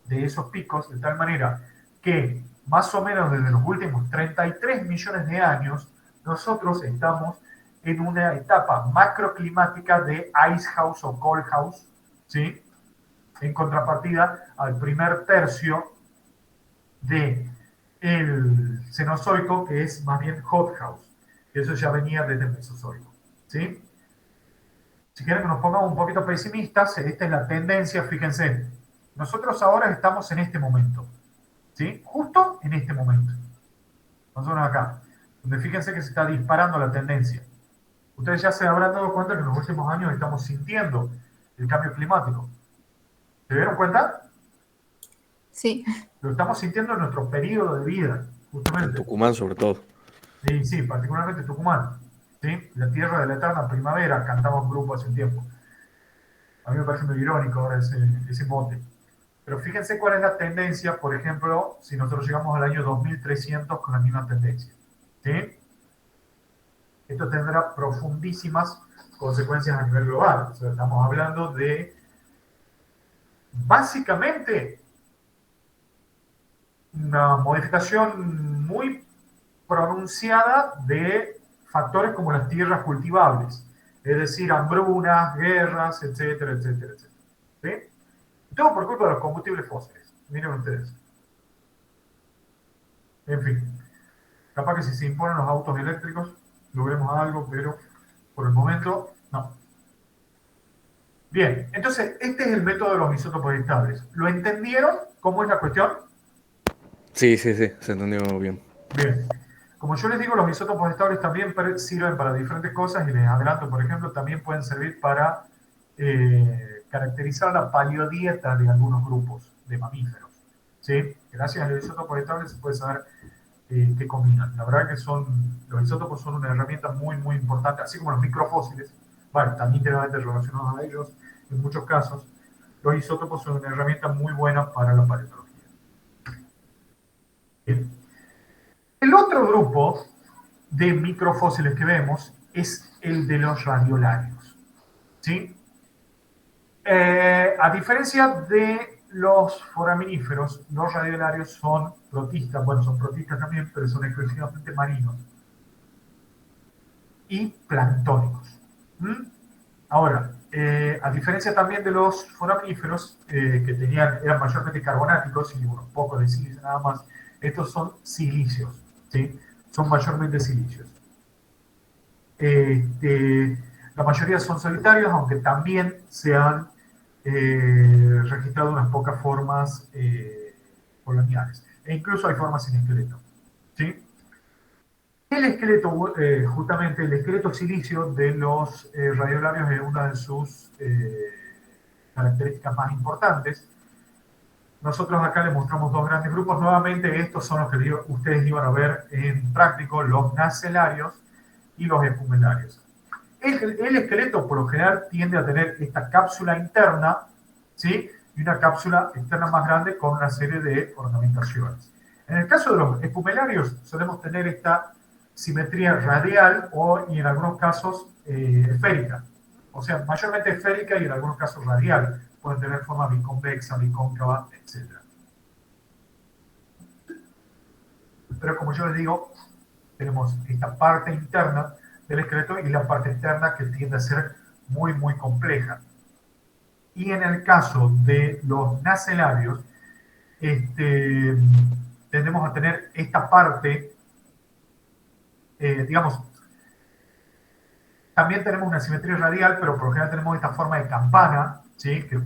B: de esos picos, de tal manera que más o menos desde los últimos 33 millones de años, nosotros estamos en una etapa macroclimática de Ice House o Cold House, ¿sí? En contrapartida al primer tercio del Cenozoico, que es más bien Hot House. Eso ya venía desde el Mesozoico, ¿sí? Si quieren que nos pongamos un poquito pesimistas, esta es la tendencia, fíjense. Nosotros ahora estamos en este momento, ¿sí? Justo en este momento. Nosotros acá, donde fíjense que se está disparando la tendencia. Ustedes ya se habrán dado cuenta que en los últimos años estamos sintiendo el cambio climático. ¿Se dieron cuenta?
D: Sí.
B: Lo estamos sintiendo en nuestro periodo de vida, justamente.
C: En Tucumán, sobre todo.
B: Sí, sí, particularmente Tucumán. ¿Sí? La tierra de la eterna primavera, cantaba un grupo hace un tiempo. A mí me parece muy irónico ahora ese mote. Pero fíjense cuál es la tendencia, por ejemplo, si nosotros llegamos al año 2300 con la misma tendencia. ¿Sí? Esto tendrá profundísimas consecuencias a nivel global. O sea, estamos hablando de, básicamente, una modificación muy pronunciada de factores como las tierras cultivables, es decir, hambrunas, guerras, etcétera, etcétera, etcétera. ¿Sí? Todo por culpa de los combustibles fósiles. Miren ustedes. En fin, capaz que si se imponen los autos eléctricos, logremos algo, pero por el momento, no. Bien, entonces, este es el método de los isótopos estables. ¿Lo entendieron? ¿Cómo es la cuestión?
C: Sí, sí, sí, se entendió bien.
B: Bien. Como yo les digo, los isótopos estables también sirven para diferentes cosas y les adelanto, por ejemplo, también pueden servir para caracterizar la paleodieta de algunos grupos de mamíferos. ¿Sí? Gracias a los isótopos estables se puede saber qué combinan. La verdad que los isótopos son una herramienta muy, muy importante, así como los microfósiles, bueno, también íntimamente relacionados a ellos en muchos casos. Los isótopos son una herramienta muy buena para la paleontología. Bien. El otro grupo de microfósiles que vemos es el de los radiolarios. ¿Sí? A diferencia de los foraminíferos, los radiolarios son protistas, bueno, son protistas también, pero son exclusivamente marinos y planctónicos. Ahora, a diferencia también de los foraminíferos, que eran mayormente carbonáticos y unos pocos de silicio nada más, estos son silíceos, ¿sí? Son mayormente silíceos. La mayoría son solitarios, aunque también se han registrado unas pocas formas coloniales. E incluso hay formas sin esqueleto. ¿Sí? El esqueleto, justamente el esqueleto silicio de los radiolarios es una de sus características más importantes. Nosotros acá les mostramos dos grandes grupos. Nuevamente, estos son los que ustedes iban a ver en práctico, los nacelarios y los espumelarios. El esqueleto, por lo general, tiende a tener esta cápsula interna, ¿sí? Y una cápsula externa más grande con una serie de ornamentaciones. En el caso de los espumelarios, solemos tener esta simetría radial y en algunos casos esférica. O sea, mayormente esférica y en algunos casos radial. Pueden tener forma biconvexa, bicóncava, etc. Pero como yo les digo, tenemos esta parte interna del esqueleto y la parte externa que tiende a ser muy, muy compleja. Y en el caso de los nacelarios, tendemos a tener esta parte, digamos, también tenemos una simetría radial, pero por lo general tenemos esta forma de campana, ¿sí? Que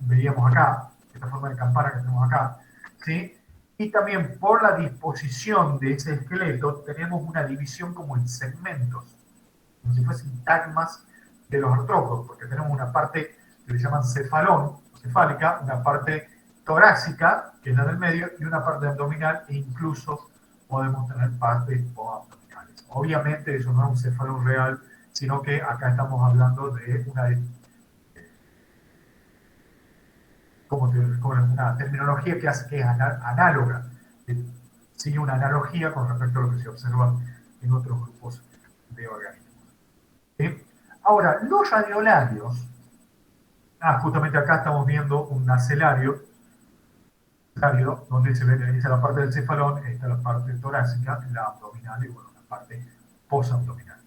B: veíamos acá, esta forma de campana que tenemos acá, ¿sí? Y también por la disposición de ese esqueleto tenemos una división como en segmentos, como si fuesen tagmas de los artrópodos, porque tenemos una parte que le llaman cefalón, cefálica, una parte torácica, que es la del medio, y una parte abdominal, e incluso podemos tener partes abdominales. Obviamente eso no es un cefalón real, sino que acá estamos hablando de una terminología que hace que es análoga, sigue una analogía con respecto a lo que se observa en otros grupos de organismos. ¿Sí? Ahora, los radiolarios, justamente acá estamos viendo un nacelario, donde se ve esta la parte del cefalón, esta la parte torácica, la abdominal y bueno, la parte posabdominal.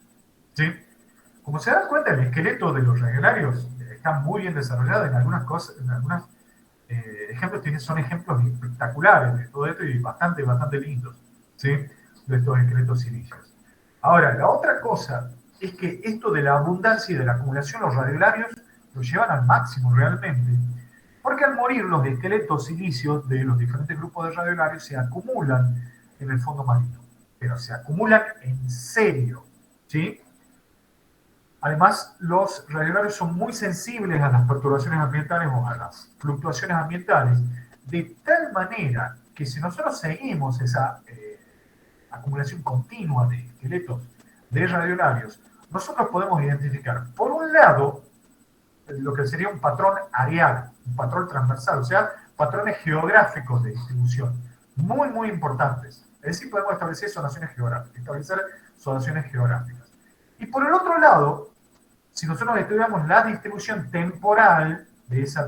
B: ¿Sí? Como se dan cuenta, el esqueleto de los radiolarios está muy bien desarrollado en algunas cosas, en algunos ejemplos, son ejemplos espectaculares de todo esto y bastante, bastante lindos, ¿sí? De estos esqueletos silíceos. Ahora, la otra cosa es que esto de la abundancia y de la acumulación, los radiolarios lo llevan al máximo realmente, porque al morir los esqueletos silíceos de los diferentes grupos de radiolarios se acumulan en el fondo marino, pero se acumulan en serio, ¿sí? Además, los radiolarios son muy sensibles a las perturbaciones ambientales o a las fluctuaciones ambientales, de tal manera que si nosotros seguimos esa acumulación continua de esqueletos de radiolarios, nosotros podemos identificar, por un lado, lo que sería un patrón areal, un patrón transversal, o sea, patrones geográficos de distribución, muy, muy importantes. Es decir, podemos establecer zonaciones geográficas, Y por el otro lado, si nosotros estudiamos la distribución temporal de esa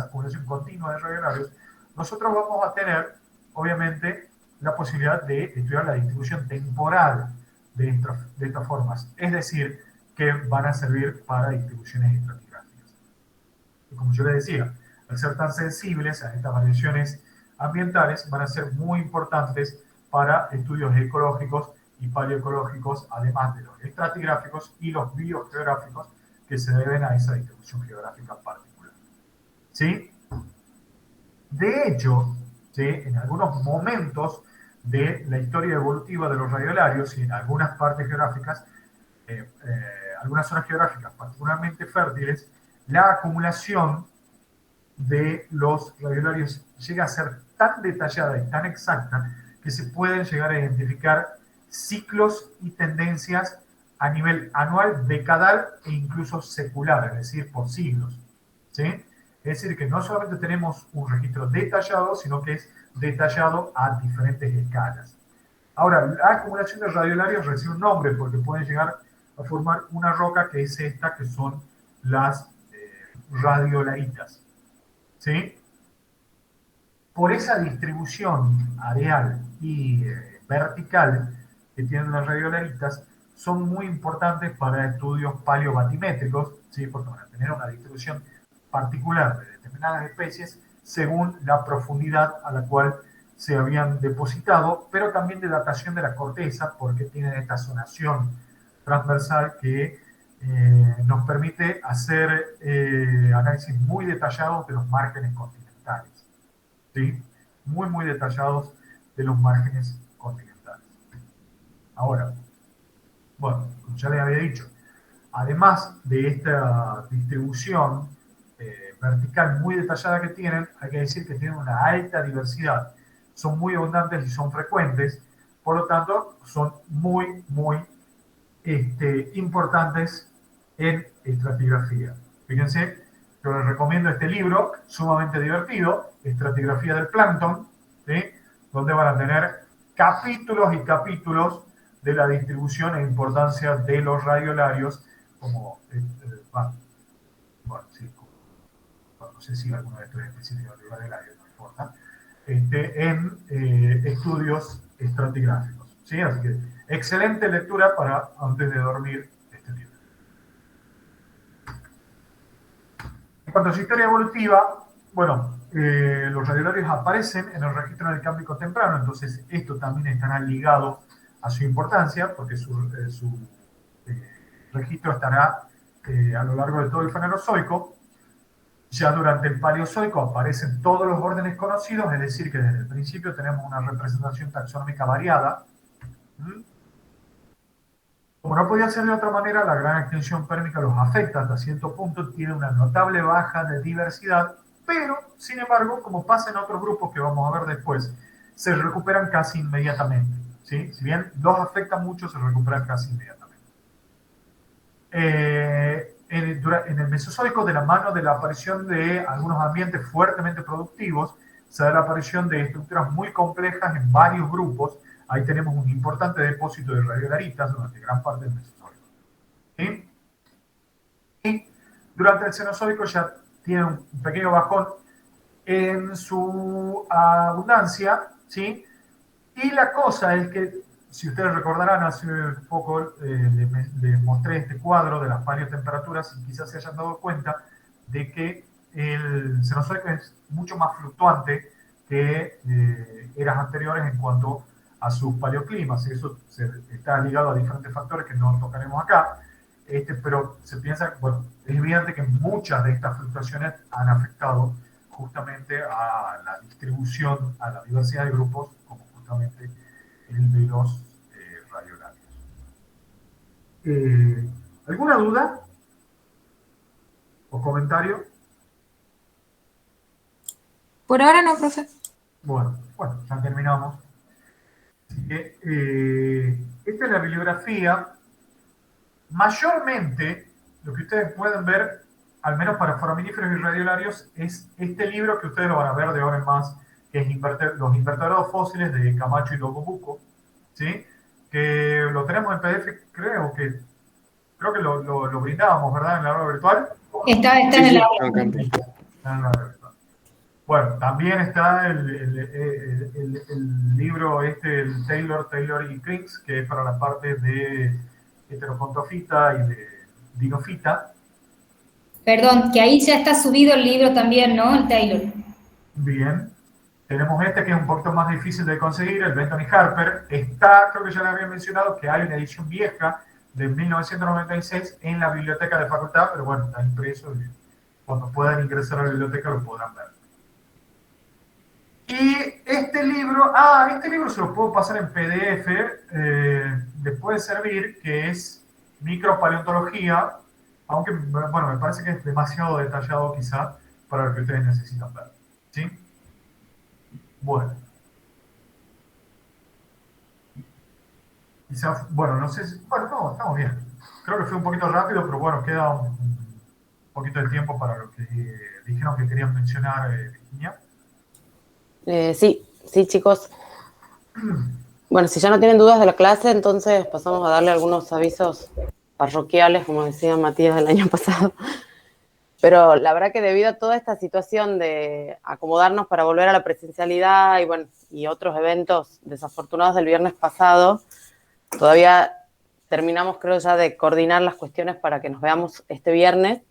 B: acumulación continua de radiolarios, nosotros vamos a tener, obviamente, la posibilidad de estudiar la distribución temporal de estas formas. Es decir, que van a servir para distribuciones estratigráficas. Y como yo les decía, al ser tan sensibles a estas variaciones ambientales, van a ser muy importantes para estudios ecológicos y paleoecológicos, además de los estratigráficos y los biogeográficos que se deben a esa distribución geográfica particular. ¿Sí? De hecho, ¿sí? En algunos momentos de la historia evolutiva de los radiolarios y en algunas partes geográficas, algunas zonas geográficas particularmente fértiles, la acumulación de los radiolarios llega a ser tan detallada y tan exacta que se pueden llegar a identificar ciclos y tendencias a nivel anual, decadal e incluso secular, es decir, por siglos, ¿sí? Es decir, que no solamente tenemos un registro detallado, sino que es detallado a diferentes escalas. Ahora, la acumulación de radiolarios recibe un nombre porque pueden llegar a formar una roca que es esta, que son las radiolaritas, ¿sí? Por esa distribución areal y vertical que tienen las radiolaritas, son muy importantes para estudios paleobatimétricos, ¿sí? Porque van a tener una distribución particular de determinadas especies según la profundidad a la cual se habían depositado, pero también de datación de la corteza, porque tienen esta zonación transversal que nos permite hacer análisis muy detallados de los márgenes continentales, ¿sí? Muy, muy detallados de los márgenes continentales. Ahora, bueno, como ya les había dicho, además de esta distribución vertical muy detallada que tienen, hay que decir que tienen una alta diversidad. Son muy abundantes y son frecuentes, por lo tanto, son muy, muy importantes en estratigrafía. Fíjense, yo les recomiendo este libro, sumamente divertido, Estratigrafía del Plancton, ¿sí? Donde van a tener capítulos y capítulos de la distribución e importancia de los radiolarios, como, bueno, sí, no sé si alguno de estos es específico de radiolarios, no importa, en estudios estratigráficos, ¿sí? Así que excelente lectura para antes de dormir este libro. En cuanto a su historia evolutiva, bueno, los radiolarios aparecen en el registro del Cámbrico temprano, entonces esto también estará ligado a su importancia, porque su registro estará a lo largo de todo el Fanerozoico. Ya durante el Paleozoico aparecen todos los órdenes conocidos, es decir, que desde el principio tenemos una representación taxonómica variada. Como no podía ser de otra manera, la gran extensión pérmica los afecta hasta cierto punto, tiene una notable baja de diversidad, pero, sin embargo, como pasa en otros grupos que vamos a ver después, se recuperan casi inmediatamente, ¿sí? Si bien los afecta mucho, se recuperan casi inmediatamente. En el Mesozoico, de la mano de la aparición de algunos ambientes fuertemente productivos, se da la aparición de estructuras muy complejas en varios grupos. Ahí tenemos un importante depósito de radiolaritas durante gran parte del Mesozoico, ¿sí? Y durante el Cenozoico ya tiene un pequeño bajón en su abundancia, ¿sí? Y la cosa es que, si ustedes recordarán, hace poco les mostré este cuadro de las paleotemperaturas y quizás se hayan dado cuenta de que el Cenozoico es mucho más fluctuante que eras anteriores en cuanto a sus paleoclimas. Eso está ligado a diferentes factores que no tocaremos acá, pero se piensa, bueno, es evidente que muchas de estas fluctuaciones han afectado justamente a la distribución, a la diversidad de grupos, como justamente el de los radiolarios. ¿Alguna duda o comentario?
D: Por ahora no, profe.
B: Bueno, ya terminamos. Así que esta es la bibliografía. Mayormente, lo que ustedes pueden ver, al menos para foraminíferos y radiolarios, es este libro que ustedes lo van a ver de ahora en más, que es Los invertebrados fósiles de Camacho y Logobuco, ¿sí? Que lo tenemos en PDF, creo que lo brindábamos, ¿verdad? En la aula virtual.
E: Está en
C: Sí,
E: el
C: sí,
E: aula.
C: en campus.
B: Está en la aula virtual. Bueno, también está el libro el Taylor y Krings, que es para la parte de heteropontofita y de dinofita.
E: Perdón, que ahí ya está subido el libro también, ¿no? El Taylor.
B: Bien. Tenemos este que es un poquito más difícil de conseguir, el Benton y Harper. Está, creo que ya le había mencionado, que hay una edición vieja de 1996 en la biblioteca de facultad, pero bueno, está impreso y cuando puedan ingresar a la biblioteca lo podrán ver. Y este libro se lo puedo pasar en PDF, les puede servir, que es Micropaleontología Aunque, bueno, me parece que es demasiado detallado quizá para lo que ustedes necesitan ver. ¿Sí? Bueno. Quizá, bueno, no sé si, bueno, no, estamos bien. Creo que fue un poquito rápido, pero bueno, queda un poquito de tiempo para lo que dijeron que querían mencionar, Virginia.
F: Sí, sí, chicos. Bueno, si ya no tienen dudas de la clase, entonces pasamos a darle algunos avisos parroquiales, como decía Matías el año pasado. Pero la verdad que debido a toda esta situación de acomodarnos para volver a la presencialidad y bueno, y otros eventos desafortunados del viernes pasado, todavía terminamos, creo, ya de coordinar las cuestiones para que nos veamos este viernes.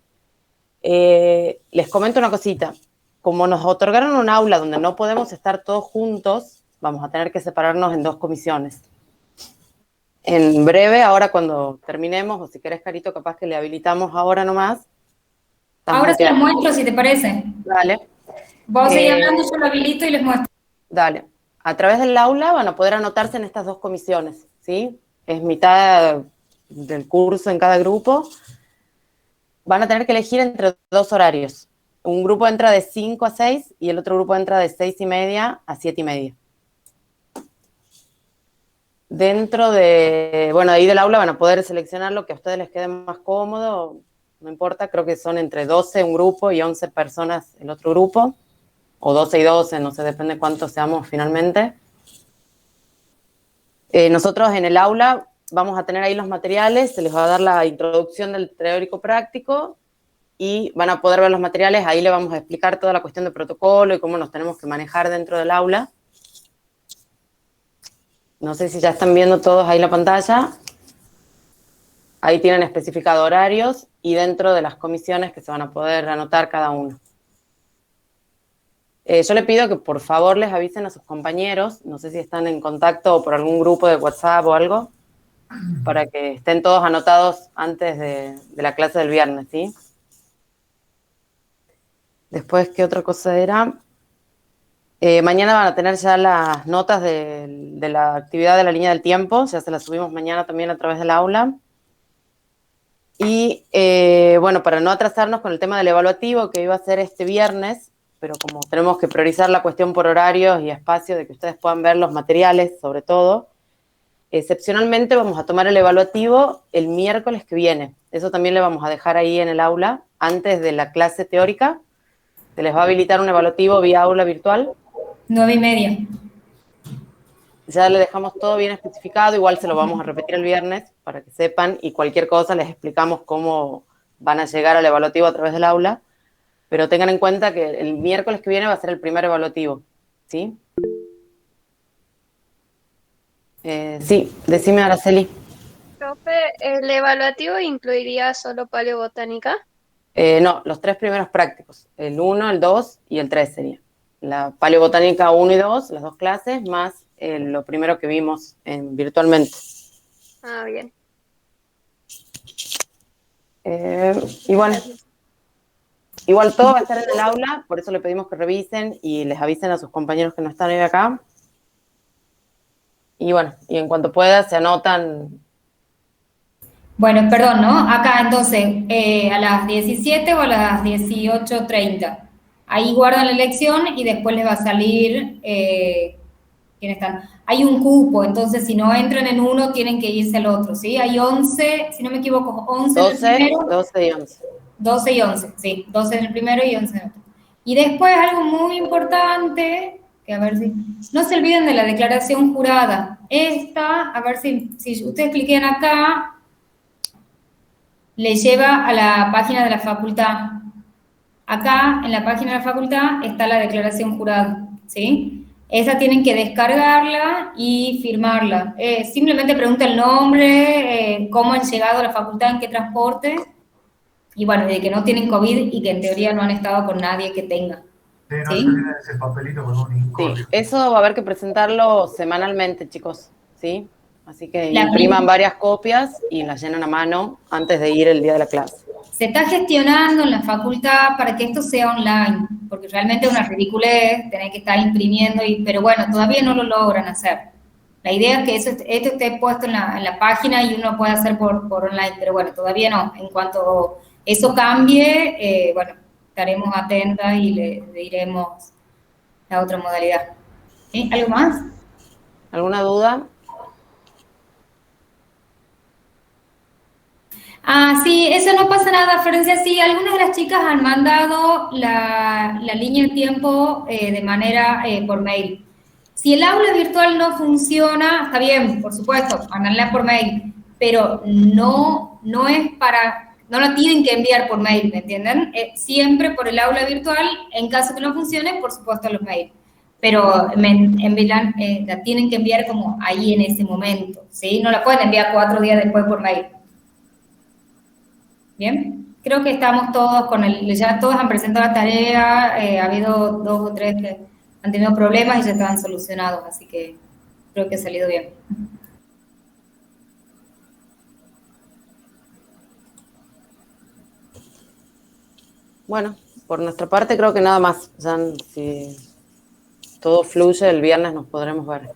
F: Les comento una cosita. Como nos otorgaron un aula donde no podemos estar todos juntos, vamos a tener que separarnos en 2 comisiones. En breve, ahora cuando terminemos, o si querés, Carito, capaz que le habilitamos ahora nomás.
E: Ahora se los muestro, si te parece.
F: Dale.
E: Vos seguís hablando, yo lo habilito y les muestro.
F: Dale. A través del aula van a poder anotarse en estas 2 comisiones, ¿sí? Es mitad del curso en cada grupo. Van a tener que elegir entre 2 horarios. Un grupo entra de 5 a 6 y el otro grupo entra de 6:30 a 7:30. Dentro de, bueno, ahí del aula van a poder seleccionar lo que a ustedes les quede más cómodo, no importa, creo que son entre 12 un grupo y 11 personas el otro grupo, o 12 y 12, no sé, depende cuántos seamos finalmente. Nosotros en el aula vamos a tener ahí los materiales, se les va a dar la introducción del teórico práctico y van a poder ver los materiales, ahí le vamos a explicar toda la cuestión de protocolo y cómo nos tenemos que manejar dentro del aula. No sé si ya están viendo todos ahí la pantalla. Ahí tienen especificado horarios y dentro de las comisiones que se van a poder anotar cada uno. Yo le pido que por favor les avisen a sus compañeros, no sé si están en contacto por algún grupo de WhatsApp o algo, para que estén todos anotados antes de la clase del viernes, ¿sí? Después, ¿qué otra cosa era? Mañana van a tener ya las notas de la actividad de la línea del tiempo, ya se las subimos mañana también a través del aula. Y bueno, para no atrasarnos con el tema del evaluativo que iba a ser este viernes, pero como tenemos que priorizar la cuestión por horarios y espacio de que ustedes puedan ver los materiales, sobre todo, excepcionalmente vamos a tomar el evaluativo el miércoles que viene. Eso también le vamos a dejar ahí en el aula, antes de la clase teórica. Se les va a habilitar un evaluativo vía aula virtual.
E: 9:30.
F: Ya le dejamos todo bien especificado, igual se lo vamos a repetir el viernes para que sepan y cualquier cosa les explicamos cómo van a llegar al evaluativo a través del aula, pero tengan en cuenta que el miércoles que viene va a ser el primer evaluativo, ¿sí? Sí, decime, Araceli.
A: Profe, ¿el evaluativo incluiría solo paleobotánica?
F: No, los 3 primeros prácticos, el 1, el 2 y el 3 sería. La paleobotánica 1 y 2, las 2 clases, más lo primero que vimos virtualmente.
A: Ah, bien.
F: Y bueno, igual todo va a estar en el aula, por eso le pedimos que revisen y les avisen a sus compañeros que no están hoy acá. Y bueno, y en cuanto pueda se anotan.
E: Bueno, perdón, ¿no? Acá entonces, a las 17 o a las 18:30. Ahí guardan la elección y después les va a salir quiénes están. Hay un cupo, entonces si no entran en uno, tienen que irse al otro, ¿sí? Hay 11, si no me equivoco, 11 en el
F: 12,
E: primero.
F: 12 y 11.
E: 12 y 11, sí, 12 en el primero y 11 en el otro. Y después algo muy importante, que a ver si... No se olviden de la declaración jurada. Esta, a ver si ustedes cliquen acá, le lleva a la página de la facultad. Acá, en la página de la facultad, está la declaración jurada, ¿sí? Esa tienen que descargarla y firmarla. Simplemente pregunta el nombre, cómo han llegado a la facultad, en qué transporte, y bueno, de que no tienen COVID y que en teoría no han estado con nadie que tenga.
B: Sí, no
E: ¿Sí?
B: se olviden ese papelito con un
F: Sí,
B: incordio.
F: eso va a haber que presentarlo semanalmente, chicos, ¿sí? Así que
E: La
F: impriman varias copias y las llenan a mano antes de ir el día de la clase.
E: Se está gestionando en la facultad para que esto sea online, porque realmente es una ridiculez tener que estar imprimiendo, pero bueno, todavía no lo logran hacer. La idea es que esto esté puesto en la página y uno pueda hacer por online, pero bueno, todavía no. En cuanto eso cambie, bueno, estaremos atentas y le diremos la otra modalidad. ¿Sí? ¿Algo más?
F: ¿Alguna duda?
E: Ah, sí, eso no pasa nada, Florencia. Sí, algunas de las chicas han mandado la línea de tiempo de manera por mail. Si el aula virtual no funciona, está bien, por supuesto, mándanla por mail, pero no es para, no la tienen que enviar por mail, ¿me entienden? Siempre por el aula virtual, en caso que no funcione, por supuesto los mails. Pero la tienen que enviar como ahí en ese momento, ¿sí? No la pueden enviar 4 días después por mail. Bien, creo que estamos todos ya todos han presentado la tarea, ha habido 2 o 3 que han tenido problemas y ya estaban solucionados, así que creo que ha salido bien.
F: Bueno, por nuestra parte creo que nada más. Ya, si todo fluye, el viernes nos podremos ver.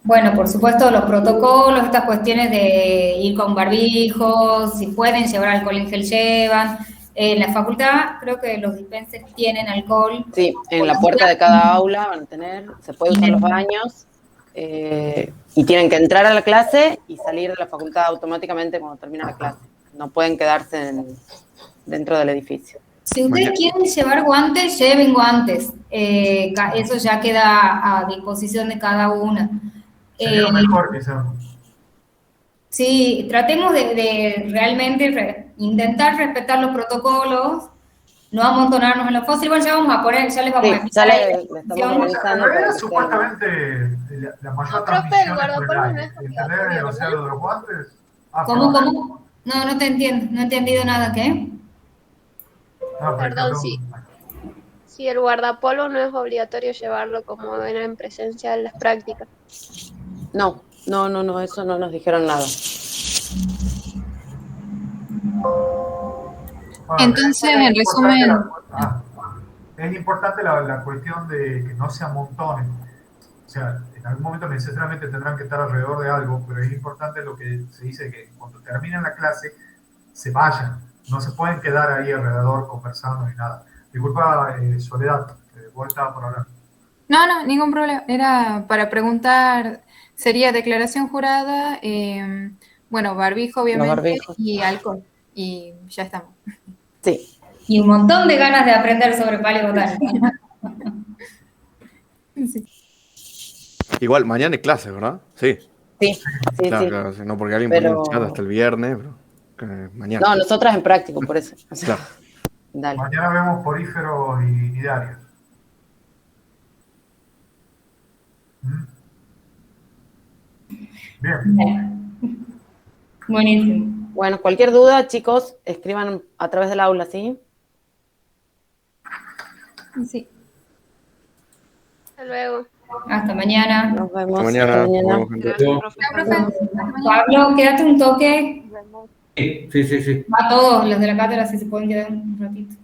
E: Bueno, por supuesto, los protocolos, estas cuestiones de ir con barbijos, si pueden llevar alcohol en gel, llevan. En la facultad creo que los dispensers tienen alcohol.
F: Sí, en la puerta de cada aula van a tener, se pueden usar los baños y tienen que entrar a la clase y salir de la facultad automáticamente cuando termina la clase. No pueden quedarse dentro del edificio.
E: Si ustedes quieren llevar guantes, lleven guantes. Eso ya queda a disposición de cada una.
B: Sería lo mejor que sea.
E: Sí, tratemos de realmente intentar respetar los protocolos, no amontonarnos en los fósiles. Bueno, ya vamos a poner, ya les vamos a
F: ya
E: explicar.
F: le estamos organizando.
B: En realidad, supuestamente, la mayor transmisión es por el aire. ¿Entendés? O sea, lo de los guantes.
E: ¿Cómo? No te entiendo, no he entendido nada, ¿qué?
A: Perdón, sí. Si el guardapolvo no es obligatorio llevarlo como era en presencia en las prácticas.
F: No, eso no nos dijeron nada.
B: Bueno,
D: Entonces, en resumen...
B: Es importante la cuestión de que no se amontonen. O sea, en algún momento necesariamente tendrán que estar alrededor de algo, pero es importante lo que se dice, que cuando terminen la clase se vayan. No se pueden quedar ahí alrededor conversando ni nada. Disculpa, Soledad, vos estabas por hablar.
D: No, ningún problema. Era para preguntar, sería declaración jurada, bueno, barbijo obviamente y alcohol. Y ya estamos.
F: Sí.
E: Y un montón de ganas de aprender sobre paleobotánica.
D: Sí.
C: Igual, mañana hay clase, ¿verdad? Sí.
F: Sí.
C: Claro, no porque alguien pone el chat hasta el viernes, pero mañana.
F: No, nosotras en práctico, por eso. O sea,
C: Claro.
F: Dale.
B: Mañana vemos poríferos y nidarios. Bien.
E: Buenísimo.
F: Bueno, cualquier duda, chicos, escriban a través del aula, ¿sí?
D: Sí.
A: Hasta luego.
E: Hasta mañana.
F: Nos vemos.
C: Hasta mañana.
F: Hasta mañana.
C: Nos vemos, gente.
D: Chao, profe. Hasta mañana.
E: Pablo, quédate un toque.
G: Sí.
E: A todos los de la cátedra, si se pueden quedar un ratito.